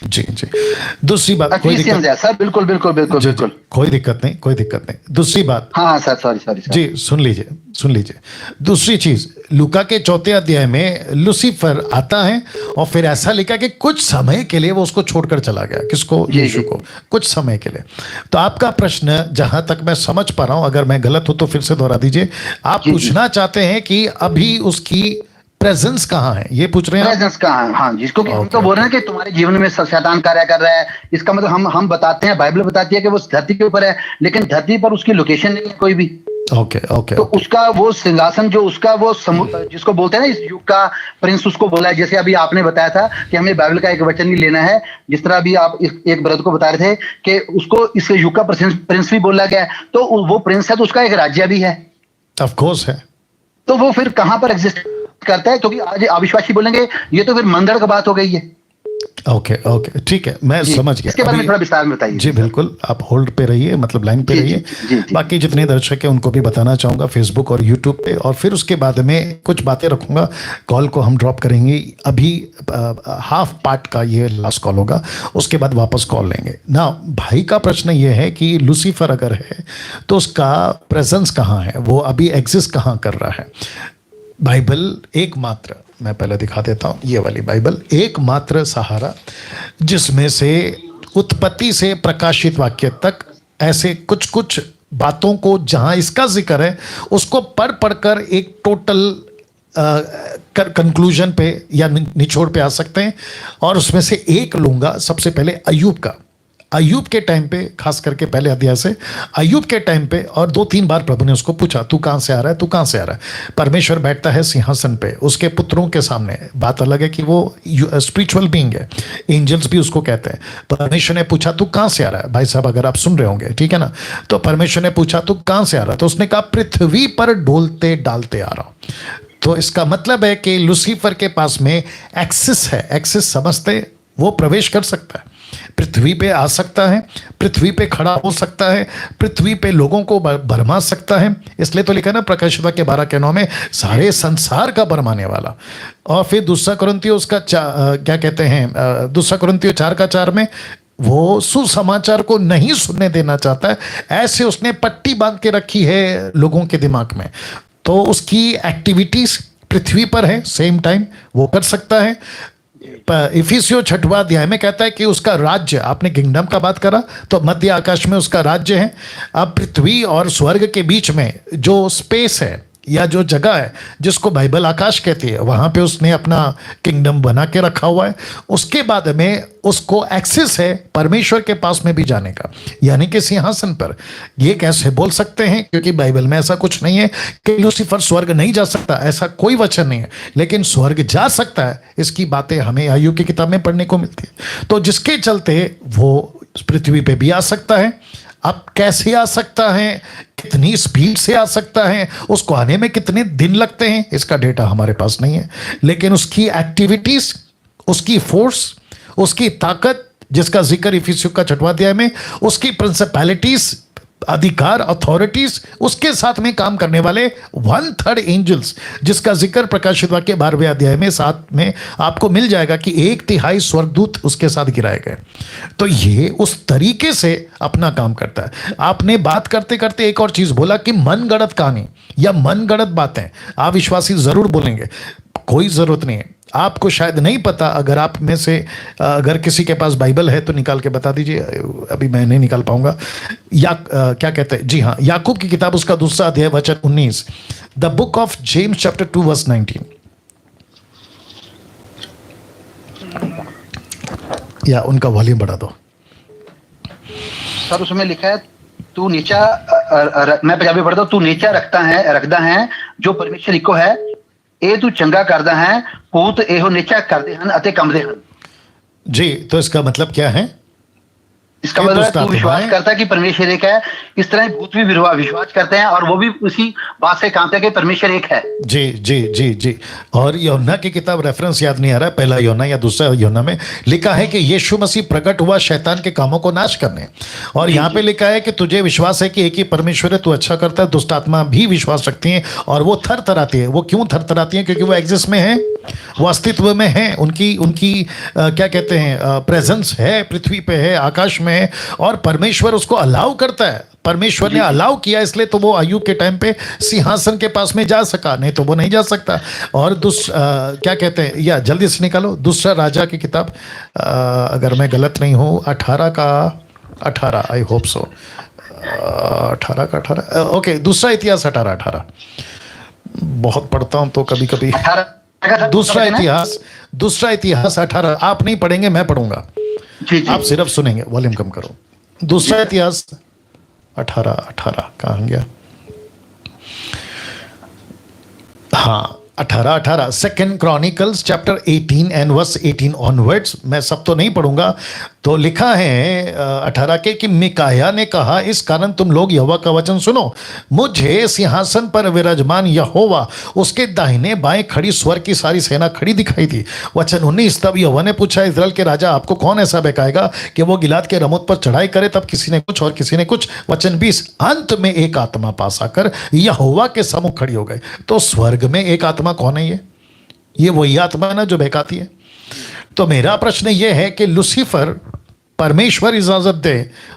जी जी। दूसरी बात, कोई दिक्कत है सर, बिल्कुल बिल्कुल बिल्कुल जी, बिल्कुल। कोई दिक्कत नहीं, कोई दिक्कत नहीं। दूसरी बात, हाँ सर, सॉरी जी सुन लीजिए। दूसरी चीज, लूका के 4 अध्याय में लूसीफर आता है और फिर ऐसा लिखा कि कुछ समय के लिए वो उसको छोड़कर चला गया। किसको? यीशु को, कुछ समय के लिए। तो आपका प्रश्न, जहां तक मैं समझ पा रहा हूं, अगर मैं गलत हूं तो फिर से दोहरा दीजिए, आप पूछना चाहते हैं कि अभी उसकी प्रेजेंस कहाँ है, ये पूछ रहे हैं? प्रेजेंस कहाँ है, हाँ जिसको हम तो बोल रहे हैं कि तुम्हारे जीवन में शैतान कार्य कर रहा है। इसका मतलब हम बताते हैं, बाइबल बताती है कि वो धरती के ऊपर है, लेकिन धरती पर उसकी लोकेशन नहीं है कोई भी। ओके। तो उसका वो सिंहासन, जो उसका वो जिसको बोलते हैं ना इस युग का प्रिंस, उसको बोला है। जैसे अभी आपने बताया था कि हमें बाइबल का एक वचन नहीं लेना है, जिस तरह अभी आप एक ब्रदर को बता रहे थे कि उसको इस युग का प्रिंस भी बोला गया है। तो वो प्रिंस है तो उसका एक राज्य भी है, ऑफ कोर्स है। तो वो फिर कहां पर एग्जिस्ट करता है? क्योंकि आज अविश्वासी बोलेंगे ये तो फिर मंदड़ का बात हो गई है। ओके ठीक है, मैं समझ गया। इसके बारे में थोड़ा विस्तार में बताइए। जी बिल्कुल, आप होल्ड पे रहिए, मतलब लाइन पे रहिए। जी। बाकी जितने दर्शक हैं उनको भी बताना चाहूँगा फेसबुक और यूट्यूब पे, और फिर उसके बाद में कुछ बातें रखूँगा। कॉल को हम ड्रॉप करेंगे अभी, हाफ पार्ट का ये लास्ट कॉल होगा, उसके बाद वापस कॉल लेंगे ना। भाई का प्रश्न ये है कि लूसीफर अगर है तो उसका प्रेजेंस कहाँ है, वो अभी एग्जिस्ट कहाँ कर रहा है? बाइबल एकमात्र, मैं पहले दिखा देता हूँ, ये वाली बाइबल एकमात्र सहारा जिसमें से उत्पत्ति से प्रकाशित वाक्य तक ऐसे कुछ बातों को, जहाँ इसका जिक्र है उसको पढ़कर एक टोटल कंक्लूजन पे या निचोड़ पे आ सकते हैं। और उसमें से एक लूँगा सबसे पहले अय्यूब का। अय्यूब के टाइम पे, खास करके पहले अध्याय से, अय्यूब के टाइम पे, और 2-3 बार प्रभु ने उसको पूछा, तू कहाँ से आ रहा है, तू कहाँ से आ रहा है? परमेश्वर बैठता है सिंहासन पे, उसके पुत्रों के सामने। बात अलग है कि वो स्पिरिचुअल बीइंग है, एंजल्स भी उसको कहते हैं। परमेश्वर ने पूछा तू कहाँ से आ रहा है? भाई साहब अगर आप सुन रहे होंगे, ठीक है ना, तो परमेश्वर ने पूछा तू कहाँ से आ रहा है? तो उसने कहा पृथ्वी पर डोलते डालते आ रहा हूँ। तो इसका मतलब है कि लूसीफर के पास में एक्सेस है। एक्सेस समझते, वो प्रवेश कर सकता है। पृथ्वी पे आ सकता है, पृथ्वी पे खड़ा हो सकता है, पृथ्वी पे लोगों को भरमा सकता है। इसलिए तो लिखा ना प्रकाशित वाक्य 12:9 में सारे संसार का भरमाने वाला। और फिर दूसरा कुरिन्थियों उसका क्या कहते हैं, दूसरा कुरिन्थियों 4:4 में वो सुसमाचार को नहीं सुनने देना चाहता है, ऐसे उसने पट्टी बांध के रखी है लोगों के दिमाग में। तो उसकी एक्टिविटीज पृथ्वी पर है, सेम टाइम वो कर सकता है। इफिसियों 6वां अध्याय में कहता है कि उसका राज्य, आपने किंगडम का बात करा तो मध्य आकाश में उसका राज्य है। अब पृथ्वी और स्वर्ग के बीच में जो स्पेस है या जो जगह है जिसको बाइबल आकाश कहती है, वहां पे उसने अपना किंगडम बना के रखा हुआ है। उसके बाद में उसको एक्सेस है परमेश्वर के पास में भी जाने का, यानी कि सिंहासन पर। ये कैसे बोल सकते हैं, क्योंकि बाइबल में ऐसा कुछ नहीं है कि लूसीफर स्वर्ग नहीं जा सकता, ऐसा कोई वचन नहीं है। लेकिन स्वर्ग जा सकता है, इसकी बातें हमें आयु की किताब में पढ़ने को मिलती है। तो जिसके चलते वो पृथ्वी पे भी आ सकता है। अब कैसे आ सकता है, कितनी स्पीड से आ सकता है, उसको आने में कितने दिन लगते हैं, इसका डेटा हमारे पास नहीं है। लेकिन उसकी एक्टिविटीज, उसकी फोर्स, उसकी ताकत, जिसका जिक्र इफिसियों का 6वां अध्याय में, उसकी प्रिंसिपैलिटीज, अधिकार, अथॉरिटीज, उसके साथ में काम करने वाले 1/3 एंजल्स, जिसका जिक्र प्रकाशित वाक्य 12वें अध्याय में 7 में आपको मिल जाएगा कि 1/3 स्वर्गदूत उसके साथ गिराए गए। तो ये उस तरीके से अपना काम करता है। आपने बात करते करते एक और चीज बोला कि मनगढ़ंत कहानी या मनगढ़ंत बातें आप विश्वासी जरूर बोलेंगे, कोई जरूरत नहीं है। आपको शायद नहीं पता, अगर आप में से अगर किसी के पास बाइबल है तो निकाल के बता दीजिए, अभी मैं नहीं निकाल पाऊंगा। क्या कहते हैं, जी हाँ, याकूब की किताब उसका 2 अध्याय वचन 19, the book of James chapter 2 verse 19, या उनका वॉल्यूम बढ़ा दो सर। उसमें लिखा है तू नीचा, मैं पंजाबी पढ़ता हूं, तू नीचा रखता है जो परमेश्वर इको है, ए तू चंगा करदा है, भूत एहो नीचा करदे हन अते कंबदे हन। जी, तो इसका मतलब क्या है? इसका मतलब तू विश्वास करता है कि परमेश्वर एक है, इस तरह भूत भी विश्वास करते हैं और वो भी उसी बात से कांपते हैं कि परमेश्वर एक है। जी जी जी जी। और यूहन्ना की किताब, रेफरेंस याद नहीं आ रहा है, पहला यूहन्ना या दूसरा यूहन्ना में लिखा है कि यीशु मसीह प्रकट हुआ शैतान के कामों को नाश करने। और यहाँ पे लिखा है कि तुझे विश्वास है कि एक ही परमेश्वर है, तू अच्छा करता है। दुष्ट आत्मा भी विश्वास रखती है और वो थरथराती है। वो क्यों थरथराती है? क्योंकि वो एग्जिस्ट में है, वो अस्तित्व में है, उनकी क्या कहते हैं, प्रेजेंस है, पृथ्वी पे है, आकाश में है, और परमेश्वर उसको अलाउ करता है। परमेश्वर ने अलाउ किया, इसलिए तो वो अय्यूब के टाइम पे सिंहासन के पास में जा सका, नहीं तो वो नहीं जा सकता। और क्या कहते हैं, या जल्दी से निकालो, दूसरा राजा की किताब, अगर मैं गलत नहीं हूँ, 18 आई होप सो, 18 ओके, दूसरा इतिहास 18 बहुत पढ़ता हूं तो कभी कभी। दूसरा इतिहास 18, आप नहीं पढ़ेंगे, मैं पढ़ूंगा, आप सिर्फ सुनेंगे। वॉल्यूम कम करो। दूसरा इतिहास 18 कहाँ गया? हाँ, 18 second Chronicles chapter 18 and verse 18 onwards. मैं सब तो नहीं पढ़ूंगा। तो लिखा है 18 के कि मिकाया ने कहा, इस कारण तुम लोग यहोवा का वचन सुनो, मुझे सिंहासन पर विराजमान यहोवा, उसके दाहिने बाएं खड़ी स्वर्ग की सारी सेना खड़ी दिखाई थी। वचन 19, तब यहोवा ने पूछा, इस्राएल के राजा आपको कौन ऐसा बहकाएगा कि वो गिलाद के रमोत पर चढ़ाई करे? तब किसी ने कुछ और किसी ने कुछ। वचन 20, अंत में एक आत्मा पास आकर यहोवा के सम्मुख खड़ी हो गई। तो स्वर्ग में एक आत्मा कौन है? ये वही आत्मा है ना जो बहकाती है। तो मेरा प्रश्न यह है कि लूसीफर, परमेश्वर इजाजत दे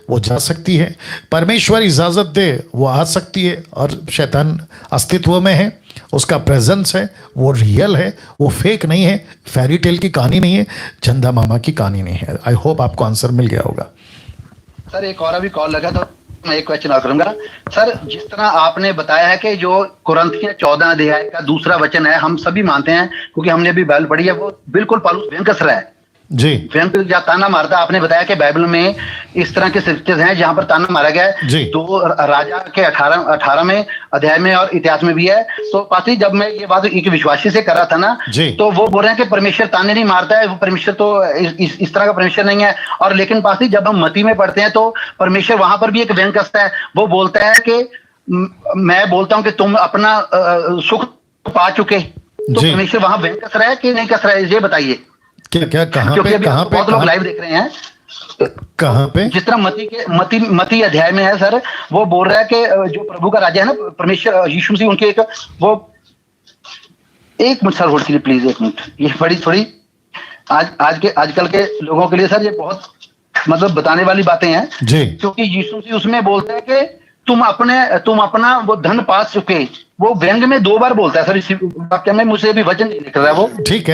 वो जा सकती है, परमेश्वर इजाजत दे वो आ सकती है, और शैतान अस्तित्व में है, उसका प्रेजेंस है, वो रियल है, वो फेक नहीं है, फेरी टेल की कहानी नहीं है, चंदा मामा की कहानी नहीं है। आई होप आपको आंसर मिल गया होगा। सर एक और अभी कॉल लगा तो मैं एक क्वेश्चन और करूंगा। सर जिस तरह आपने बताया है कि जो कुरिन्थियों 14 अध्याय का दूसरा वचन है, हम सभी मानते हैं क्योंकि हमने भी बाइबल पढ़ी है, वो बिल्कुल पौलुस व्यंग कस रहा है जी, व्यंग या ताना मारता। आपने बताया कि बाइबल में इस तरह के स्क्रिप्चर्स हैं जहां पर ताना मारा गया है। तो राजा के 18 में अध्याय में और इतिहास में भी है। तो पासी जब मैं ये बात एक विश्वासी से कर रहा था ना, तो वो बोल रहे हैं कि परमेश्वर ताने नहीं मारता है, वो परमेश्वर तो इस तरह का परमेश्वर नहीं है। और लेकिन पासी जब हम मती में पढ़ते हैं तो परमेश्वर वहां पर भी एक व्यंग कसता है। वो बोलता है कि मैं बोलता हूं कि तुम अपना सुख पा चुके। तो परमेश्वर वहां व्यंग कस रहा है कि नहीं कस रहा है, ये बताइए। क्या कहाँ पे बहुत लोग लाइव देख रहे हैं। कहाँ पे? जिस तरह मती अध्याय में है सर, वो बोल रहा है कि जो प्रभु का राज्य है ना, परमेश्वर यीशु मसीह उनके एक वो, एक मिनट सर होल्ड कीजिए प्लीज, एक मिनट। ये बड़ी थोड़ी आजकल के लोगों के लिए सर ये बहुत मतलब बताने वाली बातें हैं जी, क्योंकि यीशु मसीह उसमें बोलता है कि तुम अपना वो धन पा चुके, वो व्यंग में 2 बार बोलता है सर इसी वाक्य में, मुझे भी वचन नहीं लिख रहा है वो। ठीक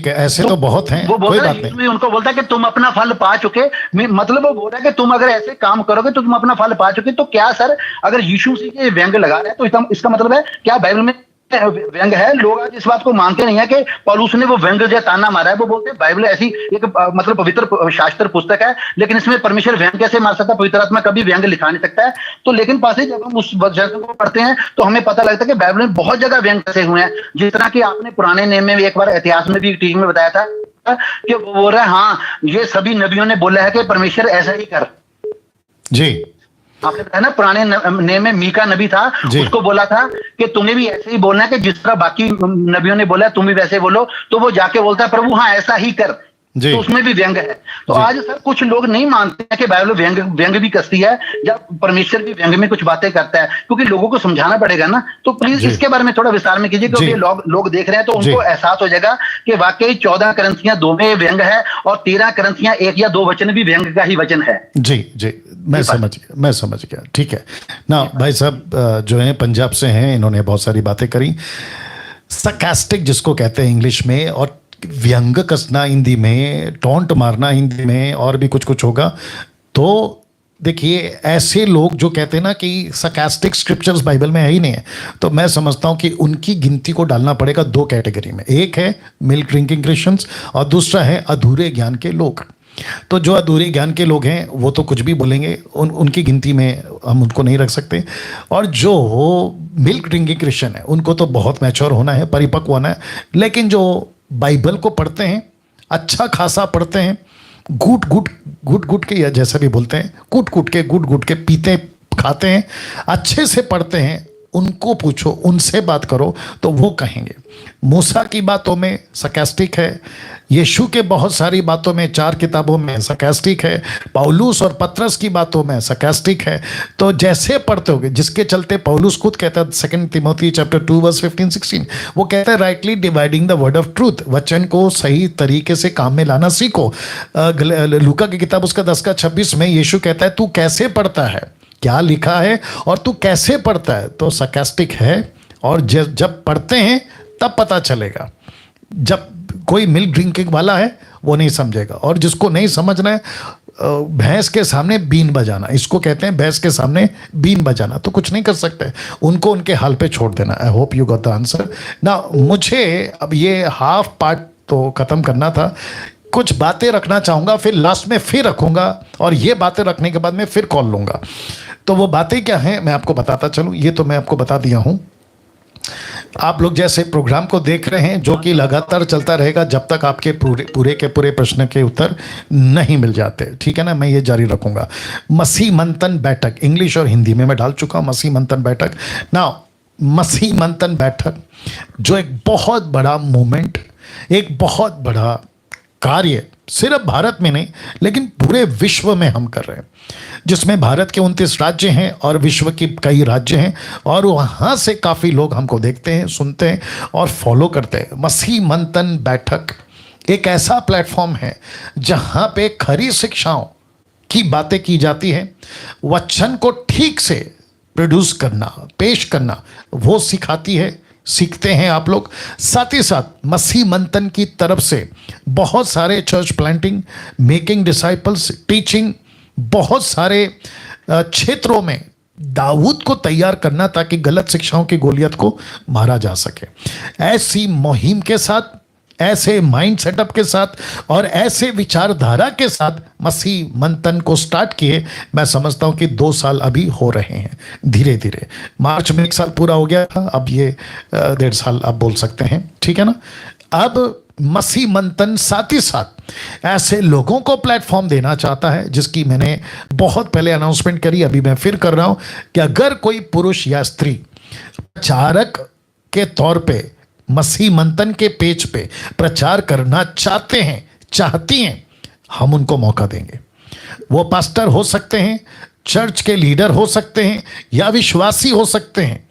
है, ऐसे तो बहुत हैं, वो कोई बोलता बात है, नहीं। उनको बोलता है कि तुम अपना फल पा चुके, मतलब वो बोल रहा है कि तुम अगर ऐसे काम करोगे तो तुम अपना फल पा चुके। तो क्या सर अगर यीशु मसीह के व्यंग लगा रहे हैं तो इसका मतलब है क्या बाइबल में व्यंग है? लोग आज इस बात को मानते नहीं है कि पौलुस ने वो व्यंग जो ताना मारा है। वो बोलते हैं बाइबल ऐसी एक मतलब पवित्र शास्त्र पुस्तक है, लेकिन इसमें परमेश्वर व्यंग कैसे मार सकता है? पवित्र आत्मा कभी व्यंग लिखा नहीं सकता है। तो लेकिन पास जब हम उस वचन को पढ़ते हैं तो हमें पता लगता है कि बाइबल में बहुत जगह व्यंग कैसे हुए हैं। जिस तरह की आपने पुराने नियम में भी एक बार इतिहास में भी टीवी में बताया था कि वो बोल रहा है हाँ ये सभी नबियों ने बोला है कि परमेश्वर ऐसा ही कर। जी, आपने बताया ना पुराने नेम में मीका नबी था, उसको बोला था कि तुम्हें भी ऐसे ही बोलना है कि जिस तरह बाकी नबियों ने बोला तुम भी वैसे बोलो। तो वो जाके बोलता है प्रभु हाँ ऐसा ही कर, तो उसमें भी व्यंग है। तो आज सर कुछ लोग नहीं मानते हैं कि बाइबल व्यंग भी कसती है या परमेश्वर भी व्यंग में कुछ बातें करता है, क्योंकि लोगों को समझाना पड़ेगा ना। तो प्लीज इसके बारे में थोड़ा विस्तार में कीजिए, क्योंकि लोग देख रहे हैं तो उनको एहसास हो जाएगा कि वाकई 14 करंथियां 2 में व्यंग है और 13 करंथियां 1 या 2 वचन भी व्यंग का ही वचन है। जी, मैं समझ गया। ठीक है ना भाई साहब जो है पंजाब से हैं, इन्होंने बहुत सारी बातें करी। सरकास्टिक जिसको कहते हैं इंग्लिश में, और व्यंग कसना हिंदी में, टॉन्ट मारना हिंदी में, और भी कुछ होगा। तो देखिए ऐसे लोग जो कहते हैं ना कि सरकास्टिक स्क्रिप्चर्स बाइबल में है ही नहीं है, तो मैं समझता हूं कि उनकी गिनती को डालना पड़ेगा 2 कैटेगरी में। एक है मिल्क ड्रिंकिंग क्रिश्चियंस और दूसरा है अधूरे ज्ञान के लोग। तो जो अधूरे ज्ञान के लोग हैं वो तो कुछ भी बोलेंगे, उनकी गिनती में हम उनको नहीं रख सकते। और जो मिल्क ड्रिंकिंग क्रिश्चियन है उनको तो बहुत मैच्योर होना है, परिपक्व होना है। लेकिन जो बाइबल को पढ़ते हैं, अच्छा खासा पढ़ते हैं, घुट के, या जैसा भी बोलते हैं, घुट घुट के पीते खाते हैं, अच्छे से पढ़ते हैं, उनको पूछो, उनसे बात करो तो वो कहेंगे। मूसा की बातों में सरकास्टिक है, यीशु के बहुत सारी बातों में 4 किताबों में सरकास्टिक है, पौलुस और पत्रस की बातों में सरकास्टिक है। तो जैसे पढ़ते होगे, जिसके चलते पौलुस खुद कहता है 2 तिमोथी चैप्टर 2 वर्स 15-16, वो कहता है rightly dividing the word of truth, वचन को सही तरीके से काम में लाना सीखो। लूका की किताब उसका 10:26 में यीशु कहता है तू कैसे पढ़ता है, क्या लिखा है और तू कैसे पढ़ता है। तो सरकास्टिक है, और जब पढ़ते हैं तब पता चलेगा। जब कोई मिल्क ड्रिंकिंग वाला है वो नहीं समझेगा, और जिसको नहीं समझना है भैंस के सामने बीन बजाना, इसको कहते हैं भैंस के सामने बीन बजाना, तो कुछ नहीं कर सकते, उनको उनके हाल पे छोड़ देना। I hope you got the answer ना। मुझे अब ये हाफ पार्ट तो खत्म करना था, कुछ बातें रखना चाहूँगा, फिर लास्ट में फिर रखूँगा, और ये बातें रखने के बाद मैं फिर कॉल लूँगा। तो वो बातें क्या हैं मैं आपको बताता चलूँ। ये तो मैं आपको बता दिया हूँ। आप लोग जैसे प्रोग्राम को देख रहे हैं जो कि लगातार चलता रहेगा जब तक आपके पूरे के पूरे प्रश्न के उत्तर नहीं मिल जाते, ठीक है ना। मैं ये जारी रखूँगा। मसीह मंथन बैठक इंग्लिश और हिंदी में मैं डाल चुका हूँ, मसीह मंथन बैठक ना। मसीह मंथन बैठक जो एक बहुत बड़ा मूवमेंट, एक बहुत बड़ा कार्य सिर्फ भारत में नहीं लेकिन पूरे विश्व में हम कर रहे हैं, जिसमें भारत के 29 राज्य हैं और विश्व के कई राज्य हैं, और वहाँ से काफ़ी लोग हमको देखते हैं, सुनते हैं और फॉलो करते हैं। मसीह मंथन बैठक एक ऐसा प्लेटफॉर्म है जहाँ पे खरी शिक्षाओं की बातें की जाती हैं, वचन को ठीक से प्रोड्यूस करना, पेश करना, वो सिखाती है, सीखते हैं आप लोग। साथ ही साथ मसीह मंथन की तरफ से बहुत सारे church planting, making disciples, teaching, बहुत सारे क्षेत्रों में दाऊद को तैयार करना ताकि गलत शिक्षाओं की गोलियत को मारा जा सके। ऐसी मुहिम के साथ, ऐसे माइंड सेटअप के साथ और ऐसे विचारधारा के साथ मसीह मंथन को स्टार्ट किए, मैं समझता हूं कि 2 साल अभी हो रहे हैं धीरे धीरे। मार्च में 1 साल पूरा हो गया था, अब ये 1.5 साल आप बोल सकते हैं, ठीक है ना। अब मसीह मंथन साथ ही साथ ऐसे लोगों को प्लेटफॉर्म देना चाहता है, जिसकी मैंने बहुत पहले अनाउंसमेंट करी, अभी मैं फिर कर रहा हूं कि अगर कोई पुरुष या स्त्री प्रचारक के तौर पे मसीह मंथन के पेज पे प्रचार करना चाहते हैं, चाहती हैं, हम उनको मौका देंगे। वो पास्टर हो सकते हैं, चर्च के लीडर हो सकते हैं, या विश्वासी हो सकते हैं।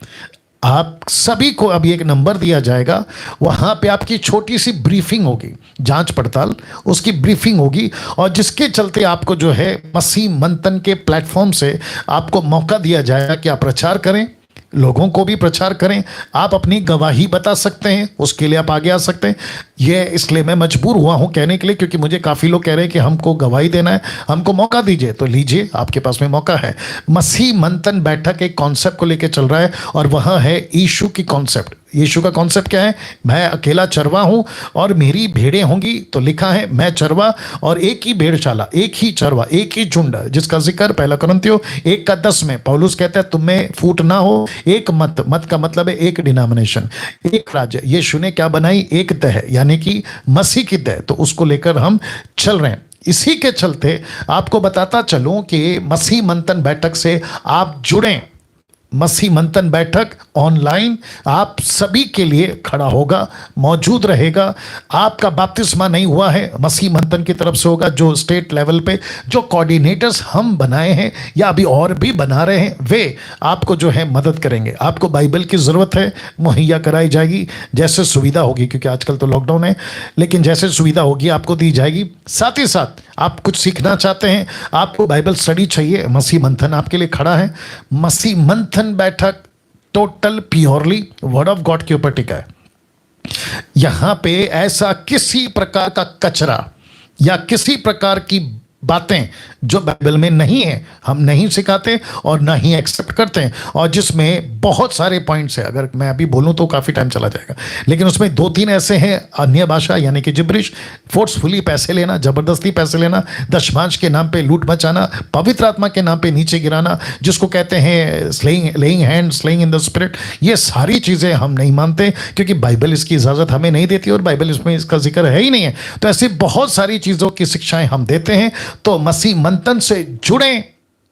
आप सभी को अभी एक नंबर दिया जाएगा, वहां पे आपकी छोटी सी ब्रीफिंग होगी, जांच पड़ताल उसकी ब्रीफिंग होगी, और जिसके चलते आपको जो है मसीह मंथन के प्लेटफॉर्म से आपको मौका दिया जाएगा कि आप प्रचार करें, लोगों को भी प्रचार करें, आप अपनी गवाही बता सकते हैं, उसके लिए आप आगे आ सकते हैं। ये इसलिए मैं मजबूर हुआ हूं कहने के लिए, क्योंकि मुझे काफ़ी लोग कह रहे हैं कि हमको गवाही देना है, हमको मौका दीजिए। तो लीजिए, आपके पास में मौका है। मसीह मंथन बैठक एक कॉन्सेप्ट को लेकर चल रहा है, और वहाँ है यीशु की कॉन्सेप्ट। यीशु का कॉन्सेप्ट क्या है? मैं अकेला चरवा हूं और मेरी भेड़ें होंगी। तो लिखा है मैं चरवा और एक ही भेड़शाला, एक ही चरवा, एक ही झुंड, जिसका जिक्र 1 कुरिन्थियों 1:10 में पौलुस कहता है तुम में फूट ना हो, एक मत। मत का मतलब है एक डिनोमिनेशन, एक राज्य। यीशु ने क्या बनाई? एक देह, यानी कि मसीह की देह। तो उसको लेकर हम चल रहे हैं। इसी के चलते आपको बताता चलूं कि मसीह मंथन बैठक से आप जुड़ें। मसीह मंथन बैठक ऑनलाइन आप सभी के लिए खड़ा होगा, मौजूद रहेगा। आपका बपतिस्मा नहीं हुआ है, मसीह मंथन की तरफ से होगा। जो स्टेट लेवल पे जो कोऑर्डिनेटर्स हम बनाए हैं या अभी और भी बना रहे हैं, वे आपको जो है मदद करेंगे। आपको बाइबल की ज़रूरत है, मुहैया कराई जाएगी जैसे सुविधा होगी, क्योंकि आजकल तो लॉकडाउन है, लेकिन जैसे सुविधा होगी आपको दी जाएगी। साथ ही साथ आप कुछ सीखना चाहते हैं, आपको बाइबल स्टडी चाहिए, मसीह मंथन आपके लिए खड़ा है। मसीह मंथन बैठक total purely word of God के ऊपर टिका है। यहां पे ऐसा किसी प्रकार का कचरा या किसी प्रकार की बातें जो बाइबल में नहीं है हम नहीं सिखाते और ना ही एक्सेप्ट करते हैं, और जिसमें बहुत सारे पॉइंट्स है। अगर मैं अभी बोलूं तो काफ़ी टाइम चला जाएगा, लेकिन उसमें 2-3 ऐसे हैं, अन्य भाषा यानी कि जिब्रिश, फोर्सफुली पैसे लेना, जबरदस्ती पैसे लेना, दशमांश के नाम पे लूट मचाना, पवित्र आत्मा के नाम पे नीचे गिराना, जिसको कहते हैं laying hand, slaying in the spirit. ये सारी चीज़ें हम नहीं मानते, क्योंकि बाइबल इसकी इजाज़त हमें नहीं देती और बाइबल इसमें इसका जिक्र है ही नहीं है। तो ऐसी बहुत सारी चीज़ों की शिक्षाएं हम देते हैं। तो मसीह मंथन से जुड़ें,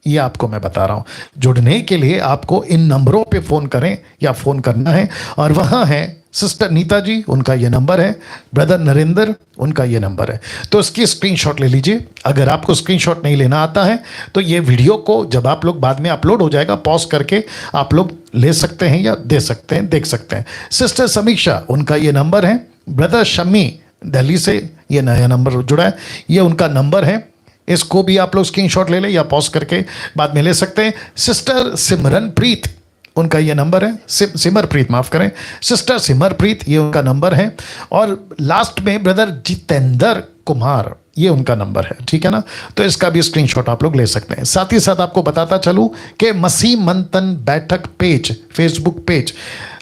ये आपको मैं बता रहा हूं। जुड़ने के लिए आपको इन नंबरों पे फोन करें या फोन करना है, और वहां है सिस्टर नीता जी, उनका ये नंबर है, ब्रदर नरेंद्र, उनका ये नंबर है। तो इसकी स्क्रीनशॉट ले लीजिए। अगर आपको स्क्रीनशॉट नहीं लेना आता है तो ये वीडियो को जब आप लोग बाद में अपलोड हो जाएगा, पॉज करके आप लोग ले सकते हैं या दे सकते हैं, देख सकते हैं। सिस्टर समीक्षा, उनका ये नंबर है। ब्रदर शम्मी दिल्ली से ये नया नंबर जुड़ा है, ये उनका नंबर है। इसको भी आप लोग स्क्रीनशॉट ले लें या पॉज करके बाद में ले सकते हैं। सिस्टर सिमरनप्रीत, उनका ये नंबर है। सिमरप्रीत, माफ करें, सिस्टर सिमरप्रीत, ये उनका नंबर है। और लास्ट में ब्रदर जितेंद्र कुमार, ये उनका नंबर है, ठीक है ना। तो इसका भी स्क्रीनशॉट आप लोग ले सकते हैं। साथ ही साथ आपको बताता चलूं कि मसीह मंथन बैठक पेज, फेसबुक पेज,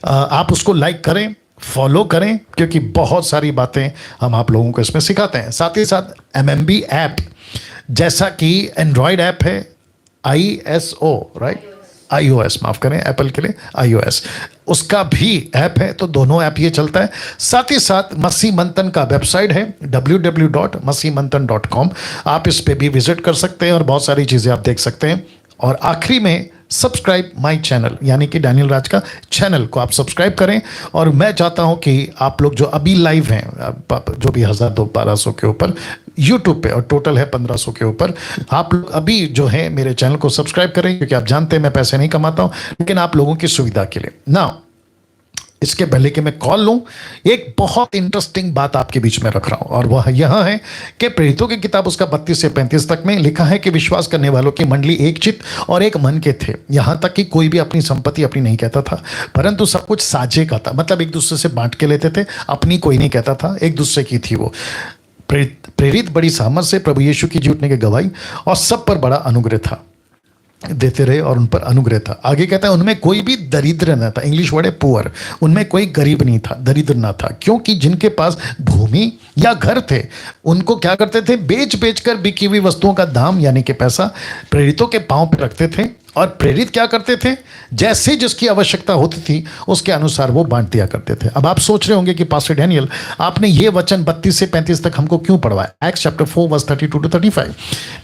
आप उसको लाइक करें, फॉलो करें, क्योंकि बहुत सारी बातें हम आप लोगों को इसमें सिखाते हैं। साथ ही साथ MMB ऐप, जैसा कि एंड्रॉयड ऐप है, ISO, राइट, iOS, माफ करें, एप्पल के लिए iOS, उसका भी ऐप है। तो दोनों ऐप ये चलता है। साथ ही साथ मसीह मंथन का वेबसाइट है www.masihmanthan.com, आप इस पे भी विजिट कर सकते हैं और बहुत सारी चीज़ें आप देख सकते हैं। और आखिरी में सब्सक्राइब माई चैनल, यानी कि डैनियल राज का चैनल को आप सब्सक्राइब करें। और मैं चाहता हूं कि आप लोग जो अभी लाइव हैं, जो भी 1200 के ऊपर यूट्यूब पे और टोटल है 1500 के ऊपर, आप लोग अभी जो है मेरे चैनल को सब्सक्राइब करें, क्योंकि आप जानते हैं मैं पैसे नहीं कमाता हूं, लेकिन आप लोगों की सुविधा के लिए ना। इसके पहले कि मैं कॉल लूं, एक बहुत इंटरेस्टिंग बात आपके बीच में रख रहा हूं, और वह यह है कि प्रेरितों की किताब उसका 32 से 35 तक में लिखा है कि विश्वास करने वालों की मंडली एक चित्त और एक मन के थे। यहां तक कि कोई भी अपनी संपत्ति अपनी नहीं कहता था, परंतु सब कुछ साझे का था। मतलब एक दूसरे से बांट के लेते थे, अपनी कोई नहीं कहता था, एक दूसरे की थी वो। प्रेरित बड़ी सामर्थ से प्रभु यीशु की जीवने की गवाही और सब पर बड़ा अनुग्रह था, देते रहे और उन पर अनुग्रह था। आगे कहता है उनमें कोई भी दरिद्र न था, इंग्लिश वर्ड है पुअर, उनमें कोई गरीब नहीं था, दरिद्र ना था, क्योंकि जिनके पास भूमि या घर थे उनको क्या करते थे, बेच बेच कर बिकी हुई वस्तुओं का दाम यानी कि पैसा प्रेरितों के पांव पर रखते थे, और प्रेरित क्या करते थे, जैसे जिसकी आवश्यकता होती थी उसके अनुसार वो बांट दिया करते थे। अब आप सोच रहे होंगे कि पास्टर डैनियल आपने ये वचन 32 से 35 तक हमको क्यों पढ़वाया, एक्ट्स चैप्टर 4 वर्स 32 to 35।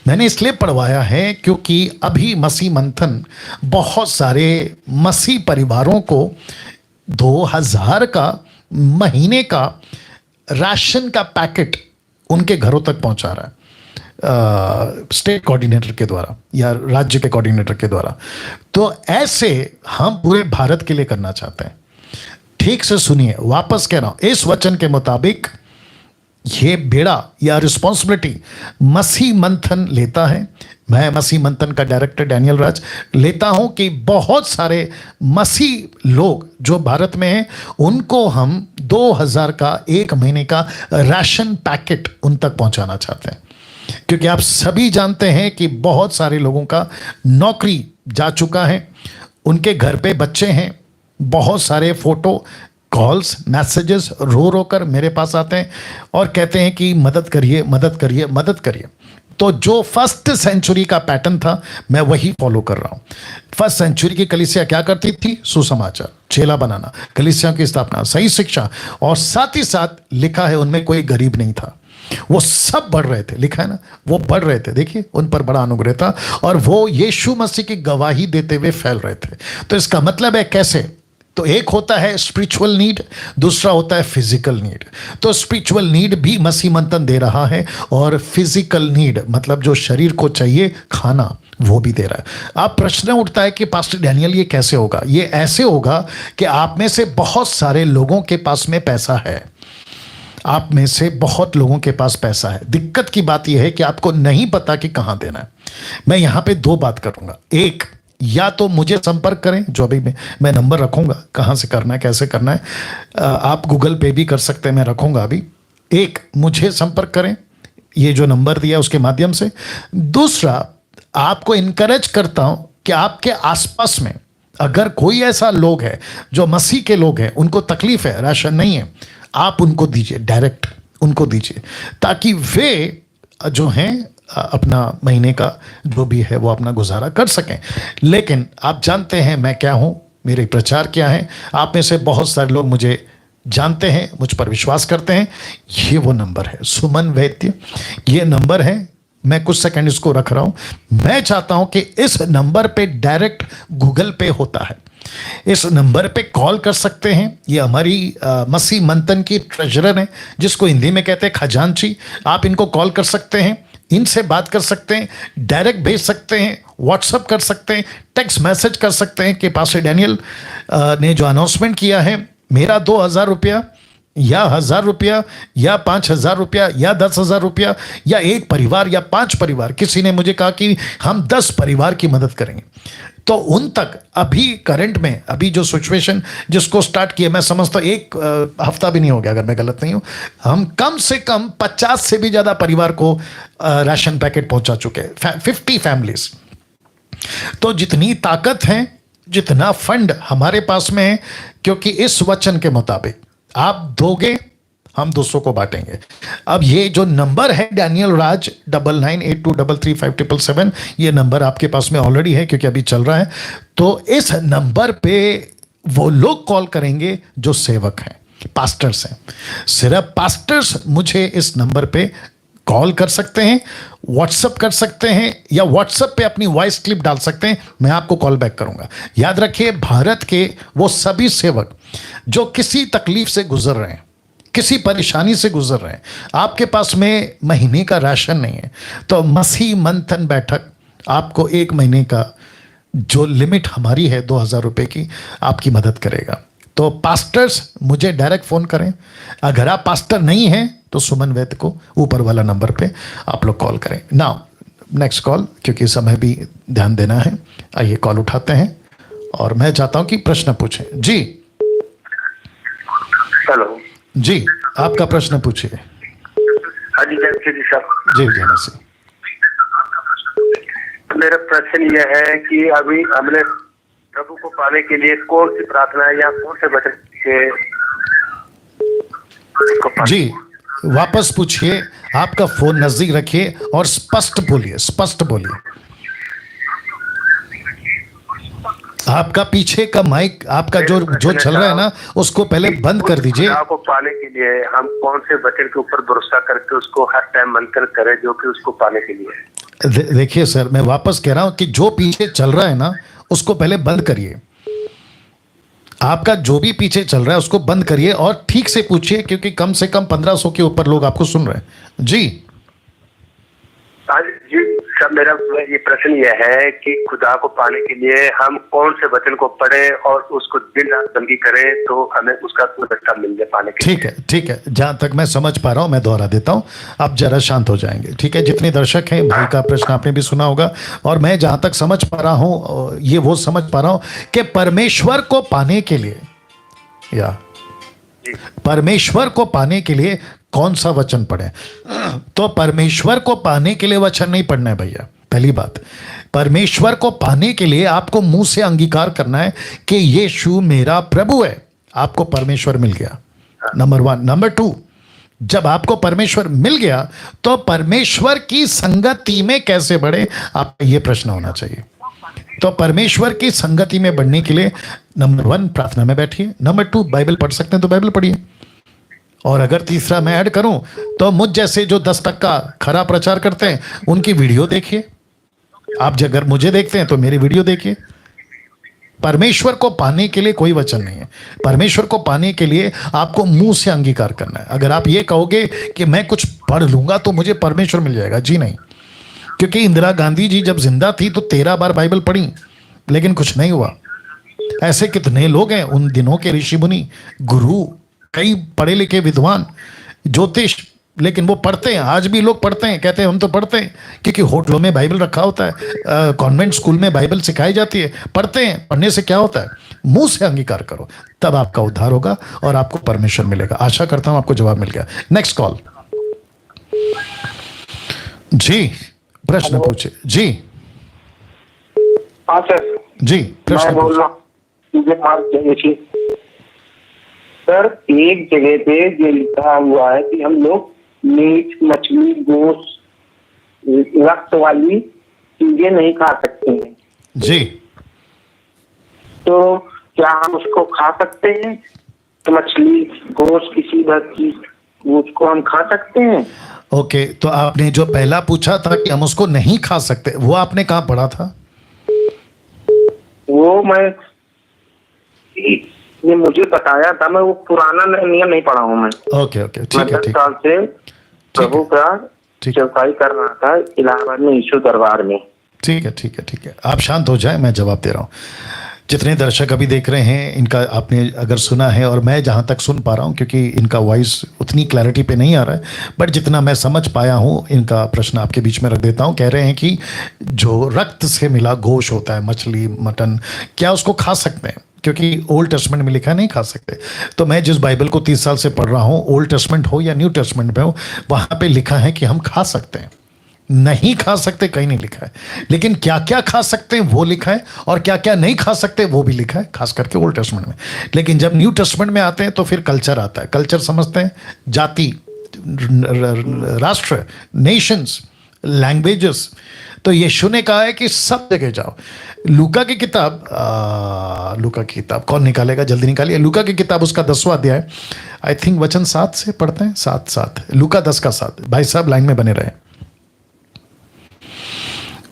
मैंने इसलिए पढ़वाया है क्योंकि अभी मसीह मंथन बहुत सारे मसीह परिवारों को 2000 का महीने का राशन का पैकेट उनके घरों तक पहुंचा रहा है। स्टेट कोऑर्डिनेटर के द्वारा या राज्य के कोऑर्डिनेटर के द्वारा। तो ऐसे हम पूरे भारत के लिए करना चाहते हैं। ठीक से सुनिए, वापस कह रहा हूं, इस वचन के मुताबिक ये बेड़ा या रिस्पॉन्सिबिलिटी मसीह मंथन लेता है। मैं मसीह मंथन का डायरेक्टर डैनियल राज लेता हूं कि बहुत सारे मसीह लोग जो भारत में हैं उनको हम 2000 का 1 महीने का राशन पैकेट उन तक पहुंचाना चाहते हैं, क्योंकि आप सभी जानते हैं कि बहुत सारे लोगों का नौकरी जा चुका है, उनके घर पे बच्चे हैं। बहुत सारे फोटो, कॉल्स, मैसेजेस रो रो कर मेरे पास आते हैं और कहते हैं कि मदद करिए, मदद करिए, मदद करिए। तो जो फर्स्ट सेंचुरी का पैटर्न था मैं वही फॉलो कर रहा हूं। फर्स्ट सेंचुरी की कलीसिया क्या करती थी? सुसमाचार, चेला बनाना, कलीसिया की स्थापना, सही शिक्षा, और साथ ही साथ लिखा है उनमें कोई गरीब नहीं था। वो सब बढ़ रहे थे, लिखा है ना, वो बढ़ रहे थे। देखिए उन पर बड़ा अनुग्रह था और वो यीशु मसीह की गवाही देते हुए फैल रहे थे। तो इसका मतलब है कैसे? तो एक होता है स्पिरिचुअल नीड, दूसरा होता है फिजिकल नीड। तो स्पिरिचुअल नीड भी मसीह मंथन दे रहा है और फिजिकल नीड मतलब जो शरीर को चाहिए खाना वो भी दे रहा है। अब प्रश्न उठता है कि पास्टर डैनियल ये कैसे होगा? ये ऐसे होगा कि आप में से बहुत सारे लोगों के पास में पैसा है, आप में से बहुत लोगों के पास पैसा है। दिक्कत की बात यह है कि आपको नहीं पता कि कहां देना है। मैं यहां पे 2 बात करूंगा। एक, या तो मुझे संपर्क करें, जो अभी मैं नंबर रखूंगा, कहां से करना है, कैसे करना है, आप गूगल पे भी कर सकते हैं, मैं रखूंगा अभी। एक, मुझे संपर्क करें, ये जो नंबर दिया उसके माध्यम से। दूसरा, आपको इनकरेज करता हूं कि आपके आसपास में अगर कोई ऐसा लोग है जो मसीह के लोग हैं, उनको तकलीफ है, राशन नहीं है, आप उनको दीजिए, डायरेक्ट उनको दीजिए, ताकि वे जो हैं अपना महीने का जो भी है वो अपना गुजारा कर सकें। लेकिन आप जानते हैं मैं क्या हूं, मेरे प्रचार क्या है। आप में से बहुत सारे लोग मुझे जानते हैं, मुझ पर विश्वास करते हैं। ये वो नंबर है, सुमन वैद्य, ये नंबर है। मैं कुछ सेकंड इसको रख रहा हूं। मैं चाहता हूं कि इस नंबर पे डायरेक्ट गूगल पे होता है, इस नंबर पे कॉल कर सकते हैं। ये हमारी मसीह मंथन की ट्रेजरर है, जिसको हिंदी में कहते हैं खजांची। आप इनको कॉल कर सकते हैं, इनसे बात कर सकते हैं, डायरेक्ट भेज सकते हैं, व्हाट्सअप कर सकते हैं, टेक्स्ट मैसेज कर सकते हैं कि पास्टर डैनियल ने जो अनाउंसमेंट किया है, मेरा 2000 रुपया या 1000 रुपया या 5000 रुपया या 10,000 रुपया या एक परिवार या 5 परिवार, किसी ने मुझे कहा कि हम 10 परिवार की मदद करेंगे, तो उन तक अभी करंट में अभी जो सिचुएशन जिसको स्टार्ट किया, मैं समझता हूँ 1 हफ्ता भी नहीं हो गया अगर मैं गलत नहीं हूँ, हम कम से कम 50 से भी ज़्यादा परिवार को राशन पैकेट पहुंचा चुके हैं, 50 फैमिलीज। तो जितनी ताकत है, जितना फंड हमारे पास में है, क्योंकि इस वचन के मुताबिक आप दोगे, हम 200 को बांटेंगे। अब ये जो नंबर है डैनियल राज 9982335777, ये नंबर आपके पास में ऑलरेडी है क्योंकि अभी चल रहा है। तो इस नंबर पे वो लोग कॉल करेंगे जो सेवक हैं, पास्टर्स हैं। सिर्फ पास्टर्स मुझे इस नंबर पे कॉल कर सकते हैं, व्हाट्सएप कर सकते हैं, या व्हाट्सएप पे अपनी वॉइस क्लिप डाल सकते हैं, मैं आपको कॉल बैक करूंगा। याद रखिए, भारत के वो सभी सेवक जो किसी तकलीफ से गुजर रहे हैं, किसी परेशानी से गुजर रहे हैं, आपके पास में महीने का राशन नहीं है, तो मसीह मंथन बैठक आपको 1 महीने का जो लिमिट हमारी है 2000 रुपये की, आपकी मदद करेगा। तो पास्टर्स मुझे डायरेक्ट फ़ोन करें। अगर आप पास्टर नहीं हैं तो सुमन वैद्य को ऊपर वाला नंबर पे आप लोग कॉल करें। नाउ नेक्स्ट कॉल, क्योंकि समय भी ध्यान देना है। आइए कॉल उठाते हैं और मैं चाहता हूं कि प्रश्न पूछें। जी हेलो जी, आपका प्रश्न पूछिए। हाँ जी, जय श्री साहब। जी जय मसीह। मेरा प्रश्न यह है कि अभी हमने प्रभु को पाने के लिए कौन सी प्रार्थना या कौन से वचन के जी वापस पूछिए, आपका फोन नजदीक रखिए और स्पष्ट बोलिए, स्पष्ट बोलिए। आपका पीछे का माइक, आपका जो चल रहा है ना, उसको पहले बंद कर दीजिए। को पाने के लिए हम कौन से वचन के ऊपर भरोसा करके उसको हर टाइम मंत्र करें जो कि उसको पाने के लिए। देखिए सर, मैं वापस कह रहा हूं कि जो पीछे चल रहा है ना, उसको पहले बंद करिए। आपका जो भी पीछे चल रहा है उसको बंद करिए और ठीक से पूछिए, क्योंकि कम से कम 1500 के ऊपर लोग आपको सुन रहे हैं। जी आज जी सब मेरा ये प्रश्न यह है कि खुदा को पाने के लिए हम कौन से वचन को पढ़े और उसको दिन रात बंदी करें तो हमें उसका रास्ता मिल जाए पाने के लिए। ठीक है, जहां तक मैं समझ पा रहा हूं मैं दोहरा देता हूं, आप जरा शांत हो जाएंगे। ठीक है, जितने दर्शक हैं, भाई का प्रश्न आपने भी सुना होगा, और मैं जहां तक समझ पा रहा हूं ये वो समझ पा रहा हूं कि परमेश्वर को पाने के लिए, या परमेश्वर को पाने के लिए कौन सा वचन पढ़े? तो परमेश्वर को पाने के लिए वचन नहीं पढ़ना है भैया। पहली बात, परमेश्वर को पाने के लिए आपको मुंह से अंगीकार करना है कि यीशु मेरा प्रभु है, आपको परमेश्वर मिल गया, नंबर 1। नंबर 2, जब आपको परमेश्वर मिल गया तो परमेश्वर की संगति में कैसे बढ़े, आपका यह प्रश्न होना चाहिए। तो परमेश्वर की संगति में बढ़ने के लिए नंबर 1 प्रार्थना में बैठिए, नंबर 2 बाइबल पढ़ सकते हैं तो बाइबल पढ़िए, और अगर तीसरा मैं ऐड करूं तो मुझ जैसे जो 10% खरा प्रचार करते हैं उनकी वीडियो देखिए। आप अगर मुझे देखते हैं तो मेरी वीडियो देखिए। परमेश्वर को पाने के लिए कोई वचन नहीं है। परमेश्वर को पाने के लिए आपको मुंह से अंगीकार करना है। अगर आप ये कहोगे कि मैं कुछ पढ़ लूंगा तो मुझे परमेश्वर मिल जाएगा, जी नहीं। क्योंकि इंदिरा गांधी जी जब जिंदा थी तो 13 बार बाइबल पढ़ी लेकिन कुछ नहीं हुआ। ऐसे कितने लोग हैं उन दिनों के ऋषि मुनि, गुरु, कई पढ़े लिखे विद्वान, ज्योतिष, लेकिन वो पढ़ते हैं। आज भी लोग पढ़ते हैं, कहते हैं हम तो पढ़ते हैं, क्योंकि होटलों में बाइबल रखा होता है, कॉन्वेंट स्कूल में बाइबल सिखाई जाती है, पढ़ते हैं। पढ़ने से क्या होता है? मुंह से अंगीकार करो, तब आपका उद्धार होगा और आपको परमेश्वर मिलेगा। आशा करता हूं आपको जवाब मिल गया। Next call. जी, प्रश्न पूछे जी। हाँ सर जी, प्रश्न बोल रहा हूँ सर। एक जगह पे ये लिखा हुआ है कि हम लोग मीट, मछली, गोश्त, रक्त वाली चीजें नहीं खा सकते हैं जी। तो क्या हम उसको खा सकते हैं? तो मछली, गोश्त, किसी भी चीज उसको हम खा सकते हैं? ओके, तो आपने जो पहला पूछा था कि हम उसको नहीं खा सकते, वो आपने कहाँ पढ़ा था? वो ये मुझे बताया था, मैं वो पुराना नियम नहीं पढ़ा हूँ मैं। ओके, ठीक है, 10 साल से प्रभु का चौपाई कर रहा था इलाहाबाद में, ईशु दरबार में। ठीक है, आप शांत हो जाए, मैं जवाब दे रहा हूँ। जितने दर्शक अभी देख रहे हैं, इनका आपने अगर सुना है, और मैं जहाँ तक सुन पा रहा हूँ, क्योंकि इनका वॉइस उतनी क्लैरिटी पे नहीं आ रहा है, बट जितना मैं समझ पाया हूँ, इनका प्रश्न आपके बीच में रख देता हूँ। कह रहे हैं कि जो रक्त से मिला गोश्त होता है, मछली, मटन, क्या उसको खा सकते हैं? क्योंकि ओल्ड टेस्टमेंट में लिखा है नहीं खा सकते। तो मैं जिस बाइबल को 30 साल से पढ़ रहा हूँ, ओल्ड टेस्टमेंट हो या न्यू टेस्टमेंट में हो, वहाँ पे लिखा है कि हम खा सकते हैं। नहीं खा सकते कहीं नहीं लिखा है, लेकिन क्या क्या खा सकते हैं वो लिखा है, और क्या क्या नहीं खा सकते वो भी लिखा है, खास करके ओल्ड टेस्टमेंट में। लेकिन जब न्यू टेस्टमेंट में आते हैं तो फिर कल्चर आता है। कल्चर समझते हैं, जाति, राष्ट्र, नेशंस, लैंग्वेजेस। तो यीशु ने कहा है कि सब जगह जाओ। लूका की किताब कौन निकालेगा? जल्दी निकालिए। लूका की किताब, उसका 10वां अध्याय, आई थिंक वचन 7 से पढ़ते हैं, 7 लूका 10 का 7। भाई साहब लाइन में बने रहे।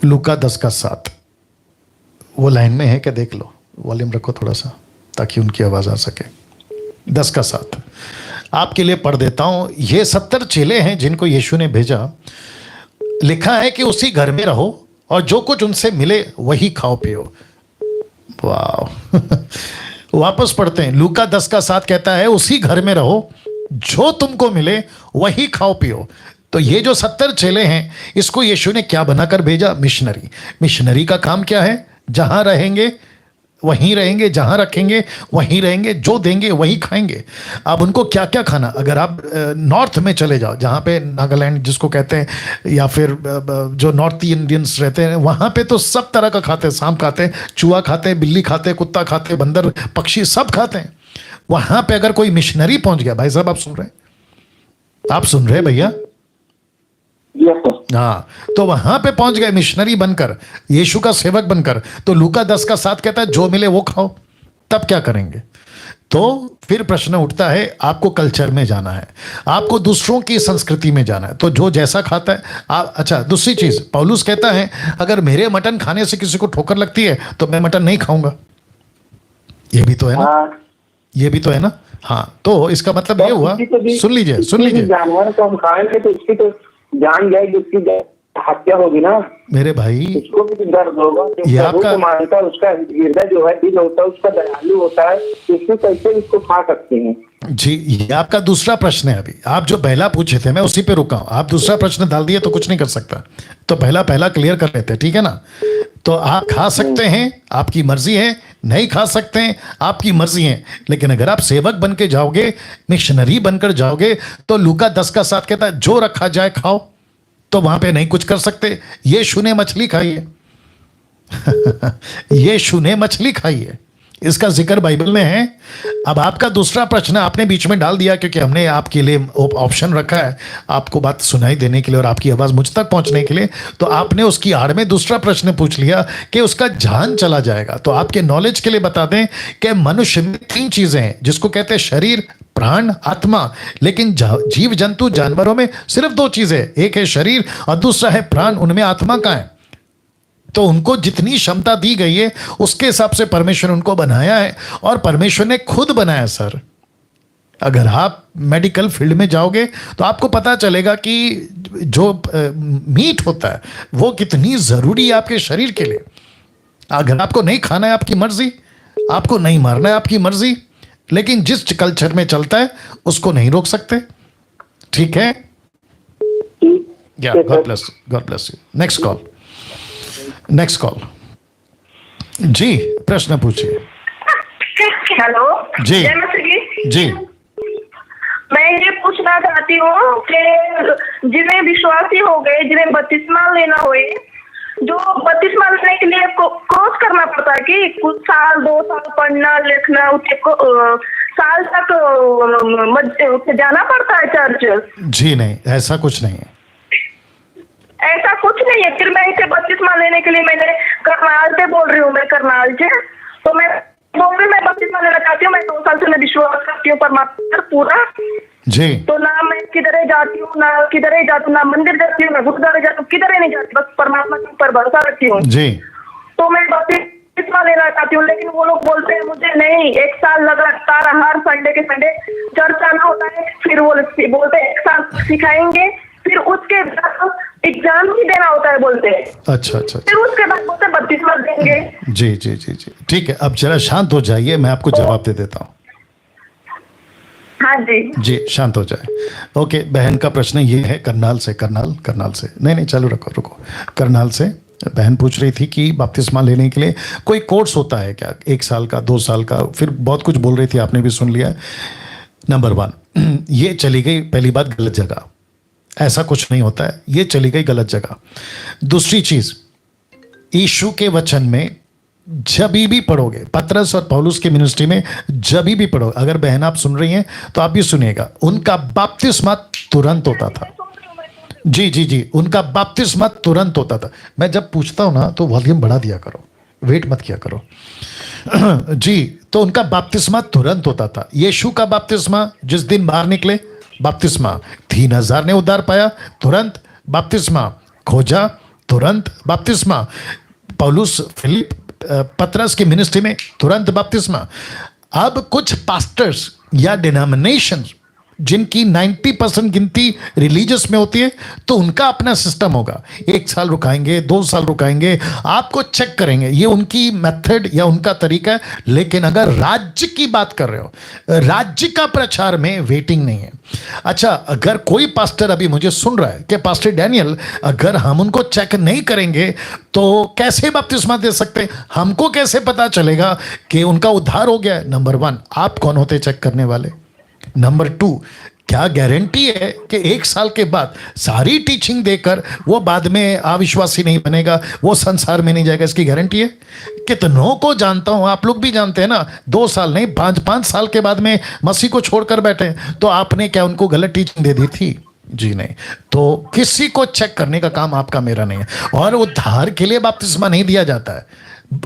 लूका 10 का 7, वो लाइन में है क्या? देख लो, वॉल्यूम रखो थोड़ा सा ताकि उनकी आवाज आ सके। 10 का 7 आपके लिए पढ़ देता हूं। ये 70 चेले हैं जिनको यीशु ने भेजा। लिखा है कि उसी घर में रहो और जो कुछ उनसे मिले वही खाओ पियो। वाह वापस पढ़ते हैं। लूका 10 का 7 कहता है उसी घर में रहो, जो तुमको मिले वही खाओ पियो। तो ये जो 70 चेले हैं, इसको यीशु ने क्या बनाकर भेजा? मिशनरी। मिशनरी का काम क्या है? जहां रहेंगे वहीं रहेंगे, जहां रखेंगे वहीं रहेंगे, जो देंगे वही खाएंगे। अब उनको क्या क्या खाना? अगर आप नॉर्थ में चले जाओ, जहां पे नागालैंड जिसको कहते हैं, या फिर जो नॉर्थ इंडियंस रहते हैं, वहां पे तो सब तरह का खाते हैं। सांप खाते हैं, चूहा खाते हैं, बिल्ली खाते हैं, कुत्ता खाते हैं, बंदर, पक्षी सब खाते हैं। वहां पे अगर कोई मिशनरी पहुंच गया, भाई साहब आप सुन रहे हैं? आप सुन रहे हैं भैया? हाँ, तो वहां पे पहुंच गए मिशनरी बनकर, यीशु का सेवक बनकर। तो लूका 10 का 7 कहता है जो मिले वो खाओ। तब क्या करेंगे? तो फिर प्रश्न उठता है, आपको कल्चर में जाना है, आपको दूसरों की संस्कृति में जाना है, तो जो जैसा खाता है अच्छा, दूसरी चीज पौलुस कहता है, अगर मेरे मटन खाने से किसी को ठोकर लगती है तो मैं मटन नहीं खाऊंगा। ये भी तो है ना, ये भी तो है ना। हाँ, तो इसका मतलब ये हुआ, सुन लीजिए जानवर को हम खाएंगे तो उसकी तो जान जाएगी, उसकी हत्या होगी ना, मेरे भाई उसको भी तो दर्द होगा। जो ये प्रभु आपका- को मानता है उसका हृदय जो है, दिल होता है उसका दयालु होता है, उसको कैसे इसको खा सकते हैं। जी, ये आपका दूसरा प्रश्न है। अभी आप जो पहला पूछे थे मैं उसी पे रुका हूं। आप दूसरा प्रश्न डाल दिए तो कुछ नहीं कर सकता, तो पहला क्लियर कर लेते हैं, ठीक है ना। तो आप खा सकते हैं, आपकी मर्जी है, नहीं खा सकते हैं, आपकी मर्जी है। लेकिन अगर आप सेवक बन के जाओगे, मिशनरी बनकर जाओगे, तो लूका 10:7 कहता है जो रखा जाए खाओ, तो वहां पे नहीं कुछ कर सकते। यीशु ने मछली खाई है यीशु ने मछली खाई है, इसका जिक्र बाइबल में है। अब आपका दूसरा प्रश्न आपने बीच में डाल दिया, क्योंकि हमने आपके लिए ऑप्शन रखा है आपको बात सुनाई देने के लिए और आपकी आवाज मुझ तक पहुंचने के लिए। तो आपने उसकी आड़ में दूसरा प्रश्न पूछ लिया कि उसका जान चला जाएगा। तो आपके नॉलेज के लिए बता दें कि मनुष्य में 3 चीजें हैं जिसको कहते हैं शरीर, प्राण, आत्मा। लेकिन जीव जंतु जानवरों में सिर्फ 2 चीजें, एक है शरीर और दूसरा है प्राण। उनमें आत्मा कहाँ है? तो उनको जितनी क्षमता दी गई है उसके हिसाब से परमेश्वर उनको बनाया है, और परमेश्वर ने खुद बनाया। सर, अगर आप मेडिकल फील्ड में जाओगे तो आपको पता चलेगा कि जो मीट होता है वो कितनी जरूरी है आपके शरीर के लिए। अगर आपको नहीं खाना है आपकी मर्जी, आपको नहीं मारना है आपकी मर्जी, लेकिन जिस कल्चर में चलता है उसको नहीं रोक सकते, ठीक है। God bless you. Next call जी, प्रश्न पूछिए। हेलो जी जय मसीह की। जी, मैं ये पूछना चाहती हूँ कि जिन्हें विश्वासी हो गए, जिन्हें बपतिस्मा लेना हुए, जो बपतिस्मा लेने के लिए कोर्स करना पड़ता है कि कुछ साल 2 साल पढ़ना लिखना, साल तक जाना पड़ता है चर्च? जी नहीं, ऐसा कुछ नहीं है। ऐसा कुछ नहीं है। फिर मैं इसे बपतिस्मा लेने के लिए मैंने करनाल से बोल रही हूँ, मैं करनाल से, तो मैं बोल रही मैं बपतिस्मा लेना चाहती हूँ। मैं 2 साल से मैं विश्वास करती हूँ परमात्मा पर पूरा जी। तो ना मैं किधर जाती हूँ, ना किधर जाती हूँ, ना मंदिर जाती हूँ, ना गुरुद्वारे जाती हूँ, किधर नहीं जाती, बस परमात्मा के ऊपर भरोसा रखती हूँ जी। तो मैं बपतिस्मा लेना चाहती हूँ। लेकिन वो लोग बोलते हैं मुझे नहीं, 1 साल लगातार हर संडे के संडे चर्च आना होता है। फिर वो बोलते हैं 1 साल सिखाएंगे, फिर उसके बाद एग्जाम भी देना होता है बोलते हैं। अच्छा, फिर उसके बाद बोलते हैं बपतिस्मा देंगे। जी जी जी जी, ठीक है। अब जरा शांत हो जाइए, मैं आपको जवाब दे देता हूँ। हाँ जी जी, शांत हो जाए। ओके, बहन का प्रश्न ये है करनाल से नहीं चलो रुको। करनाल से बहन पूछ रही थी कि बपतिस्मा लेने के लिए कोई कोर्स होता है क्या, 1 साल का, 2 साल का, फिर बहुत कुछ बोल रही थी, आपने भी सुन लिया। नंबर 1, ये चली गई पहली बात गलत जगह, ऐसा कुछ नहीं होता है, ये चली गई गलत जगह। दूसरी चीज, यीशु के वचन में जब भी पढ़ोगे, पतरस और पौलुस की मिनिस्ट्री में जब भी पढ़ोगे, अगर बहन आप सुन रही हैं तो आप भी सुनिएगा, उनका बपतिस्मा तुरंत होता था। जी, उनका बपतिस्मा तुरंत होता था। मैं जब पूछता हूं ना तो वॉल्यूम बढ़ा दिया करो, वेट मत किया करो जी। तो उनका बपतिस्मा तुरंत होता था। यीशु का बपतिस्मा, जिस दिन बाहर निकले बपतिस्मा, 3000 ने उद्धार पाया, तुरंत बपतिस्मा, खोजा, तुरंत बपतिस्मा, पौलुस फिलिप पतरस की मिनिस्ट्री में तुरंत बपतिस्मा। अब कुछ पास्टर्स या डिनोमिनेशंस जिनकी 90% गिनती रिलीजियस में होती है, तो उनका अपना सिस्टम होगा। 1 साल रुकाएंगे, 2 साल रुकाएंगे, आपको चेक करेंगे, ये उनकी मेथड या उनका तरीका है। लेकिन अगर राज्य की बात कर रहे हो, राज्य का प्रचार में वेटिंग नहीं है। अच्छा, अगर कोई पास्टर अभी मुझे सुन रहा है कि पास्टर डैनियल, अगर हम उनको चेक नहीं करेंगे तो कैसे बपतिस्मा दे सकते, हमको कैसे पता चलेगा कि उनका उद्धार हो गया है? नंबर 1, आप कौन होते चेक करने वाले? नंबर 2, क्या गारंटी है कि 1 साल के बाद सारी टीचिंग देकर वो बाद में अविश्वासी नहीं बनेगा, वो संसार में नहीं जाएगा? इसकी गारंटी है? कितनों को जानता हूं, आप लोग भी जानते हैं ना, 2 साल नहीं 5 साल के बाद में मसीह को छोड़कर बैठे, तो आपने क्या उनको गलत टीचिंग दे दी थी? जी नहीं। तो किसी को चेक करने का काम आपका मेरा नहीं है। और उद्धार के लिए बपतिस्मा नहीं दिया जाता है,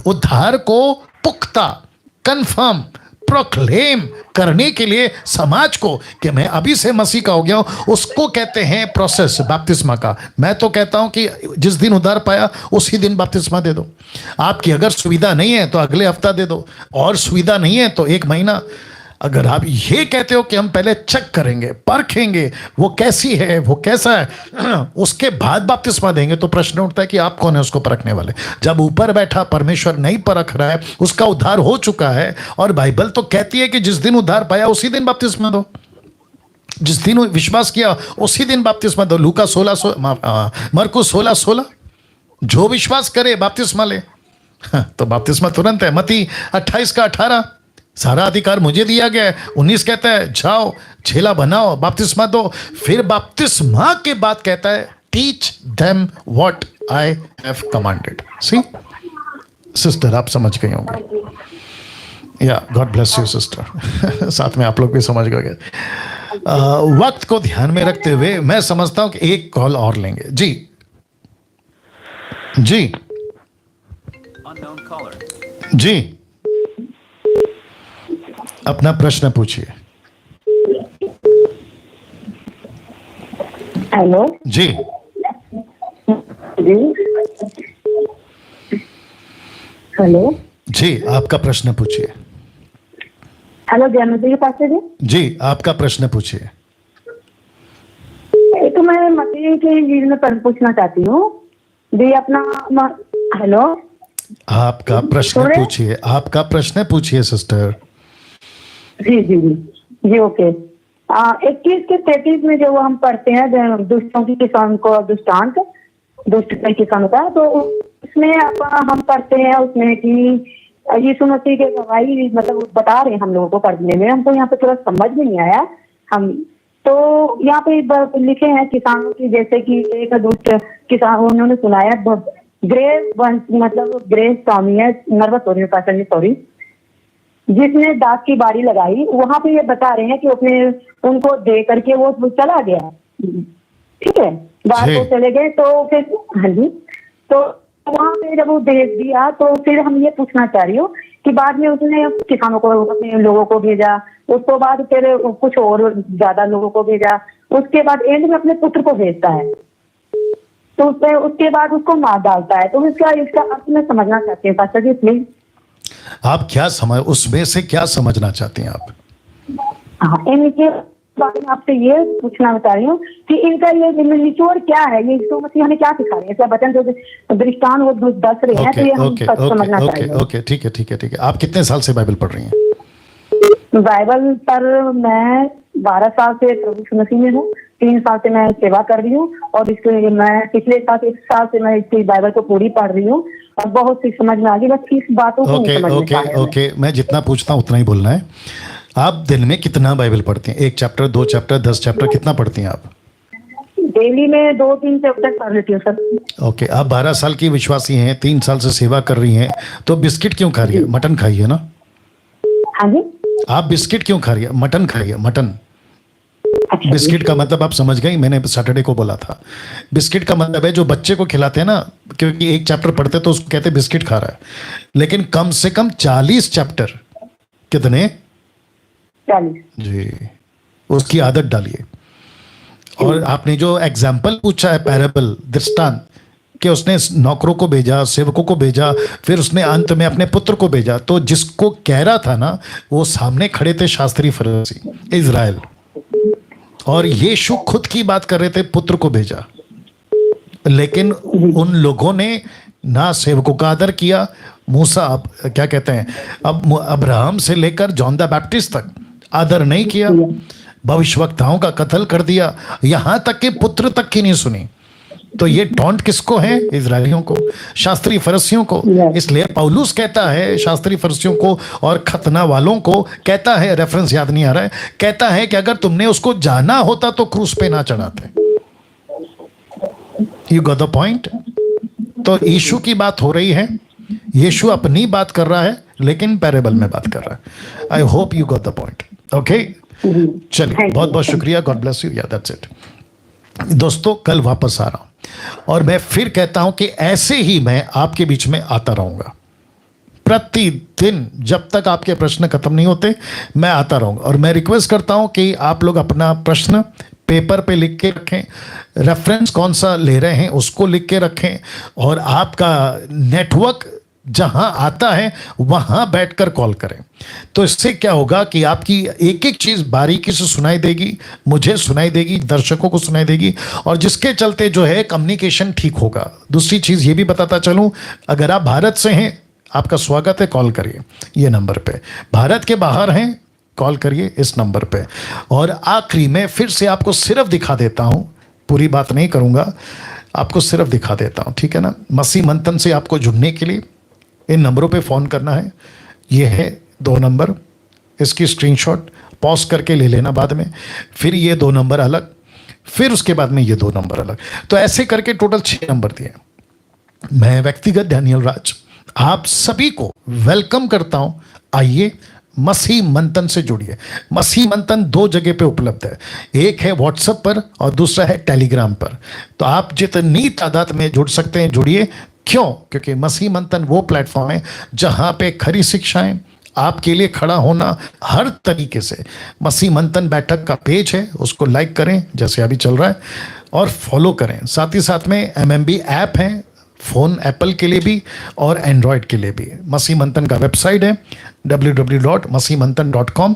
उद्धार को पुख्ता कंफर्म प्रोक्लेम करने के लिए समाज को कि मैं अभी से मसीह का हो गया हूं, उसको कहते हैं प्रोसेस बपतिस्मा का। मैं तो कहता हूं कि जिस दिन उद्धार पाया उसी दिन बपतिस्मा दे दो। आपकी अगर सुविधा नहीं है तो अगले हफ्ता दे दो, और सुविधा नहीं है तो 1 महीना। अगर आप ये कहते हो कि हम पहले चेक करेंगे, परखेंगे वो कैसी है, वो कैसा है, उसके बाद बपतिस्मा देंगे, तो प्रश्न उठता है कि आप कौन है उसको परखने वाले? जब ऊपर बैठा परमेश्वर नहीं परख रहा है, उसका उद्धार हो चुका है, और बाइबल तो कहती है कि जिस दिन उद्धार पाया उसी दिन बपतिस्मा दो, जिस दिन विश्वास किया उसी दिन बपतिस्मा दो। लूका 16 मरकुस 16 जो विश्वास करे बपतिस्मा ले। तो बपतिस्मा तुरंत है। मत्ती 28:18 सारा अधिकार मुझे दिया गया है। 19 कहता है जाओ चेला बनाओ बपतिस्मा दो। फिर बपतिस्मा के बाद कहता है teach them what I have commanded. See sister आप समझ गए होंगे। या गॉड ब्लेस यू सिस्टर। साथ में आप लोग भी समझ गए। वक्त को ध्यान में रखते हुए मैं समझता हूं कि एक कॉल और लेंगे। जी जी जी अपना प्रश्न पूछिए। हेलो जी जी हेलो जी आपका प्रश्न पूछिए। हेलो ज्ञानोदय के पास जी। जी आपका प्रश्न पूछिए। तो मैं मसीह के इंजील में पूछना चाहती हूँ जी अपना हेलो आपका प्रश्न पूछिए। आपका प्रश्न पूछिए सिस्टर। जी जी जी जी ओके। 21 के 33 में जो हम पढ़ते हैं दुष्टों की किसान को दृष्टांत दुष्ट किसान का, तो उसमें हम पढ़ते हैं उसमें कि यीशु मसीह के गवाही मतलब बता रहे हैं हम लोगों को पढ़ने में। हमको यहाँ पे थोड़ा समझ में नहीं आया। हम तो यहाँ पे लिखे हैं किसानों की, जैसे कि एक दुष्ट किसान उन्होंने सुनाया ग्रेव मतलब ग्रेव स्वामी है, नर्वस हो रही है पासा जी सॉरी, जिसने दास की बाड़ी लगाई। वहां पे ये बता रहे हैं कि अपने उनको दे करके वो चला गया। ठीक है बाहर को चले गए। तो फिर हाँ जी तो वहां पे जब वो दे दिया तो फिर हम ये पूछना चाह रही हूँ कि बाद में उसने किसानों को अपने लोगों को भेजा, उसके बाद फिर कुछ और ज्यादा लोगों को भेजा, उसके बाद एंड में अपने पुत्र को भेजता है, तो उसके बाद उसको मार डालता है। तो इसका अर्थ मैं समझना चाहती हूँ पास्टर जी प्लीज। आप क्या समझ उसमें से क्या समझना चाहती हैं आप? हाँ इनके बारे में आपसे ये पूछना चाह रही हूँ कि इनका ये निचोड़ क्या है, ये यीशु मसीह हमें क्या सिखा रहे हैं? ऐसा वचन जो दृष्टांत वो दस रहे हैं, तो ये हम समझना चाहिए। ओके ठीक है। आप कितने साल से बाइबल पढ़ रही हैं? बाइबल पर मैं 12 साल से प्रभु यीशु मसीह में हूँ। 3 साल से मैं सेवा कर रही हूँ और इसके मैं पिछले साल 1 साल से मैं इसकी बाइबल को पूरी पढ़ रही हूँ और बहुत सी समझ में आ गई। बस इस बातों को नहीं समझ में आ रहा है। ओके मैं जितना पूछता हूँ उतना ही बोलना है। आप दिन में कितना बाइबल पढ़ती हैं? 1 चैप्टर 2 चैप्टर 10 चैप्टर कितना पढ़ती हैं आप? डेली में 2-3 चैप्टर पढ़ लेती हूँ सर। ओके आप 12 साल की विश्वासी हैं, 3 साल से सेवा कर रही हैं, तो बिस्किट क्यों खा रही है? मटन खाइए ना। हाँ जी आप बिस्किट क्यों खा रही है? मटन खाइए मटन। अच्छा, बिस्किट का मतलब आप समझ गई, मैंने सैटरडे को बोला था। बिस्किट का मतलब है जो बच्चे को खिलाते हैं ना, क्योंकि 1 चैप्टर पढ़ते तो उसको कहते हैं बिस्किट खा रहा है, लेकिन कम से कम 40 चैप्टर कितने 40 जी उसकी आदत डालिए। और आपने जो एग्जाम्पल पूछा है पैराबल दृष्टांत कि उसने नौकरों को भेजा, सेवकों को भेजा, फिर उसने अंत में अपने पुत्र को भेजा, तो जिसको कह रहा था ना वो सामने खड़े थे शास्त्री फरीसी इजराइल, और यीशु खुद की बात कर रहे थे पुत्र को भेजा। लेकिन उन लोगों ने ना सेवकों का आदर किया, मूसा क्या कहते हैं अब अब्राहम से लेकर जॉन द बैप्टिस्ट तक आदर नहीं किया, भविष्यवक्ताओं का कत्ल कर दिया, यहां तक कि पुत्र तक की नहीं सुनी। तो ये टॉन्ट किसको है? इजरायलियों को, शास्त्री फरीसियों को। इसलिए पौलुस कहता है शास्त्री फरीसियों को और खतना वालों को, कहता है, रेफरेंस याद नहीं आ रहा है, कहता है कि अगर तुमने उसको जाना होता तो क्रूस पे ना चढ़ाते। You got the point? तो यीशु की बात हो रही है, यीशु अपनी बात कर रहा है लेकिन पैरेबल में बात कर रहा है। I hope you got the point. Okay चलिए बहुत बहुत शुक्रिया, गॉड ब्लेस यू। या दैट्स इट दोस्तों, कल वापस आ रहा हूं और मैं फिर कहता हूं कि ऐसे ही मैं आपके बीच में आता रहूंगा प्रतिदिन, जब तक आपके प्रश्न खत्म नहीं होते मैं आता रहूंगा। और मैं रिक्वेस्ट करता हूं कि आप लोग अपना प्रश्न पेपर पे लिख के रखें, रेफरेंस कौन सा ले रहे हैं उसको लिख के रखें, और आपका नेटवर्क जहां आता है वहां बैठकर कॉल करें। तो इससे क्या होगा कि आपकी एक एक चीज बारीकी से सुनाई देगी, मुझे सुनाई देगी, दर्शकों को सुनाई देगी, और जिसके चलते जो है कम्युनिकेशन ठीक होगा। दूसरी चीज ये भी बताता चलूं, अगर आप भारत से हैं आपका स्वागत है, कॉल करिए ये नंबर पे। भारत के बाहर हैं कॉल करिए इस नंबर पे। और आखिरी में फिर से आपको सिर्फ दिखा देता हूं, पूरी बात नहीं करूंगा, आपको सिर्फ दिखा देता हूं, ठीक है ना। मसीह मंथन से आपको जुड़ने के लिए इन नंबरों पे फ़ोन करना है। ये है 2 नंबर, इसकी स्क्रीनशॉट पॉज करके ले लेना बाद में, फिर ये 2 नंबर अलग, फिर उसके बाद में ये 2 नंबर अलग। तो ऐसे करके टोटल 6 नंबर दिए। मैं व्यक्तिगत डैनियल राज आप सभी को वेलकम करता हूं। आइए मसीह मंथन से जुड़िए। मसीह मंथन 2 जगह पे उपलब्ध है, एक है व्हाट्सएप पर और दूसरा है टेलीग्राम पर। तो आप जितनी तादाद में जुड़ सकते हैं जुड़िए। क्यों? क्योंकि मसीह मंथन वो प्लेटफॉर्म है जहां पे खरी शिक्षाएं, आपके लिए खड़ा होना हर तरीके से। मसीह मंथन बैठक का पेज है, उसको लाइक करें जैसे अभी चल रहा है और फॉलो करें। साथ ही साथ में MMB ऐप है, फ़ोन एप्पल के लिए भी और एंड्रॉयड के लिए भी। मसीह मंथन का वेबसाइट है www.masihmanthan.com।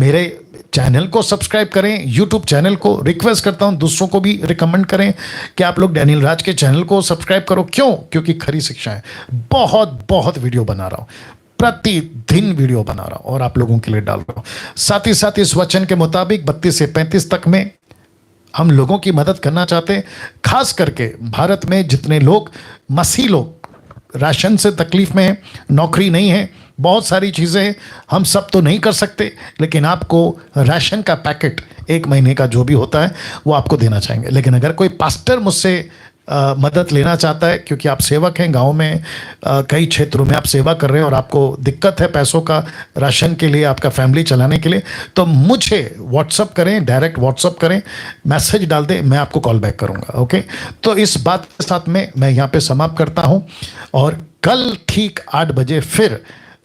मेरे चैनल को सब्सक्राइब करें, यूट्यूब चैनल को रिक्वेस्ट करता हूं दूसरों को भी रिकमेंड करें कि आप लोग डैनियल राज के चैनल को सब्सक्राइब करो। क्यों? क्योंकि खरी शिक्षा है, बहुत वीडियो बना रहा हूं, प्रतिदिन वीडियो बना रहा हूं और आप लोगों के लिए डाल रहा हूं। साथ ही साथ इस वचन के मुताबिक 32 से 35 तक में हम लोगों की मदद करना चाहते हैं, खास करके भारत में जितने लोग मसीह लोग राशन से तकलीफ में हैं, नौकरी नहीं है, बहुत सारी चीज़ें हैं, हम सब तो नहीं कर सकते, लेकिन आपको राशन का पैकेट 1 महीने का जो भी होता है वो आपको देना चाहेंगे। लेकिन अगर कोई पास्टर मुझसे मदद लेना चाहता है, क्योंकि आप सेवक हैं, गांव में कई क्षेत्रों में आप सेवा कर रहे हैं और आपको दिक्कत है पैसों का, राशन के लिए, आपका फैमिली चलाने के लिए, तो मुझे व्हाट्सअप करें, डायरेक्ट व्हाट्सअप करें, मैसेज डाल दें, मैं आपको कॉल बैक करूंगा। ओके, तो इस बात के साथ में मैं यहाँ पे समाप्त करता हूँ और कल ठीक 8 बजे फिर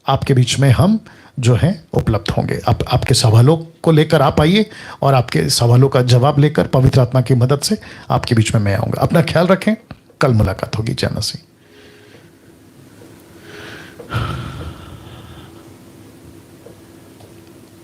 आपके बीच में हम जो है उपलब्ध होंगे। आपके सवालों को लेकर आप आइए और आपके सवालों का जवाब लेकर पवित्र आत्मा की मदद से आपके बीच में मैं आऊँगा। अपना ख्याल रखें, कल मुलाकात होगी। जय मसीह।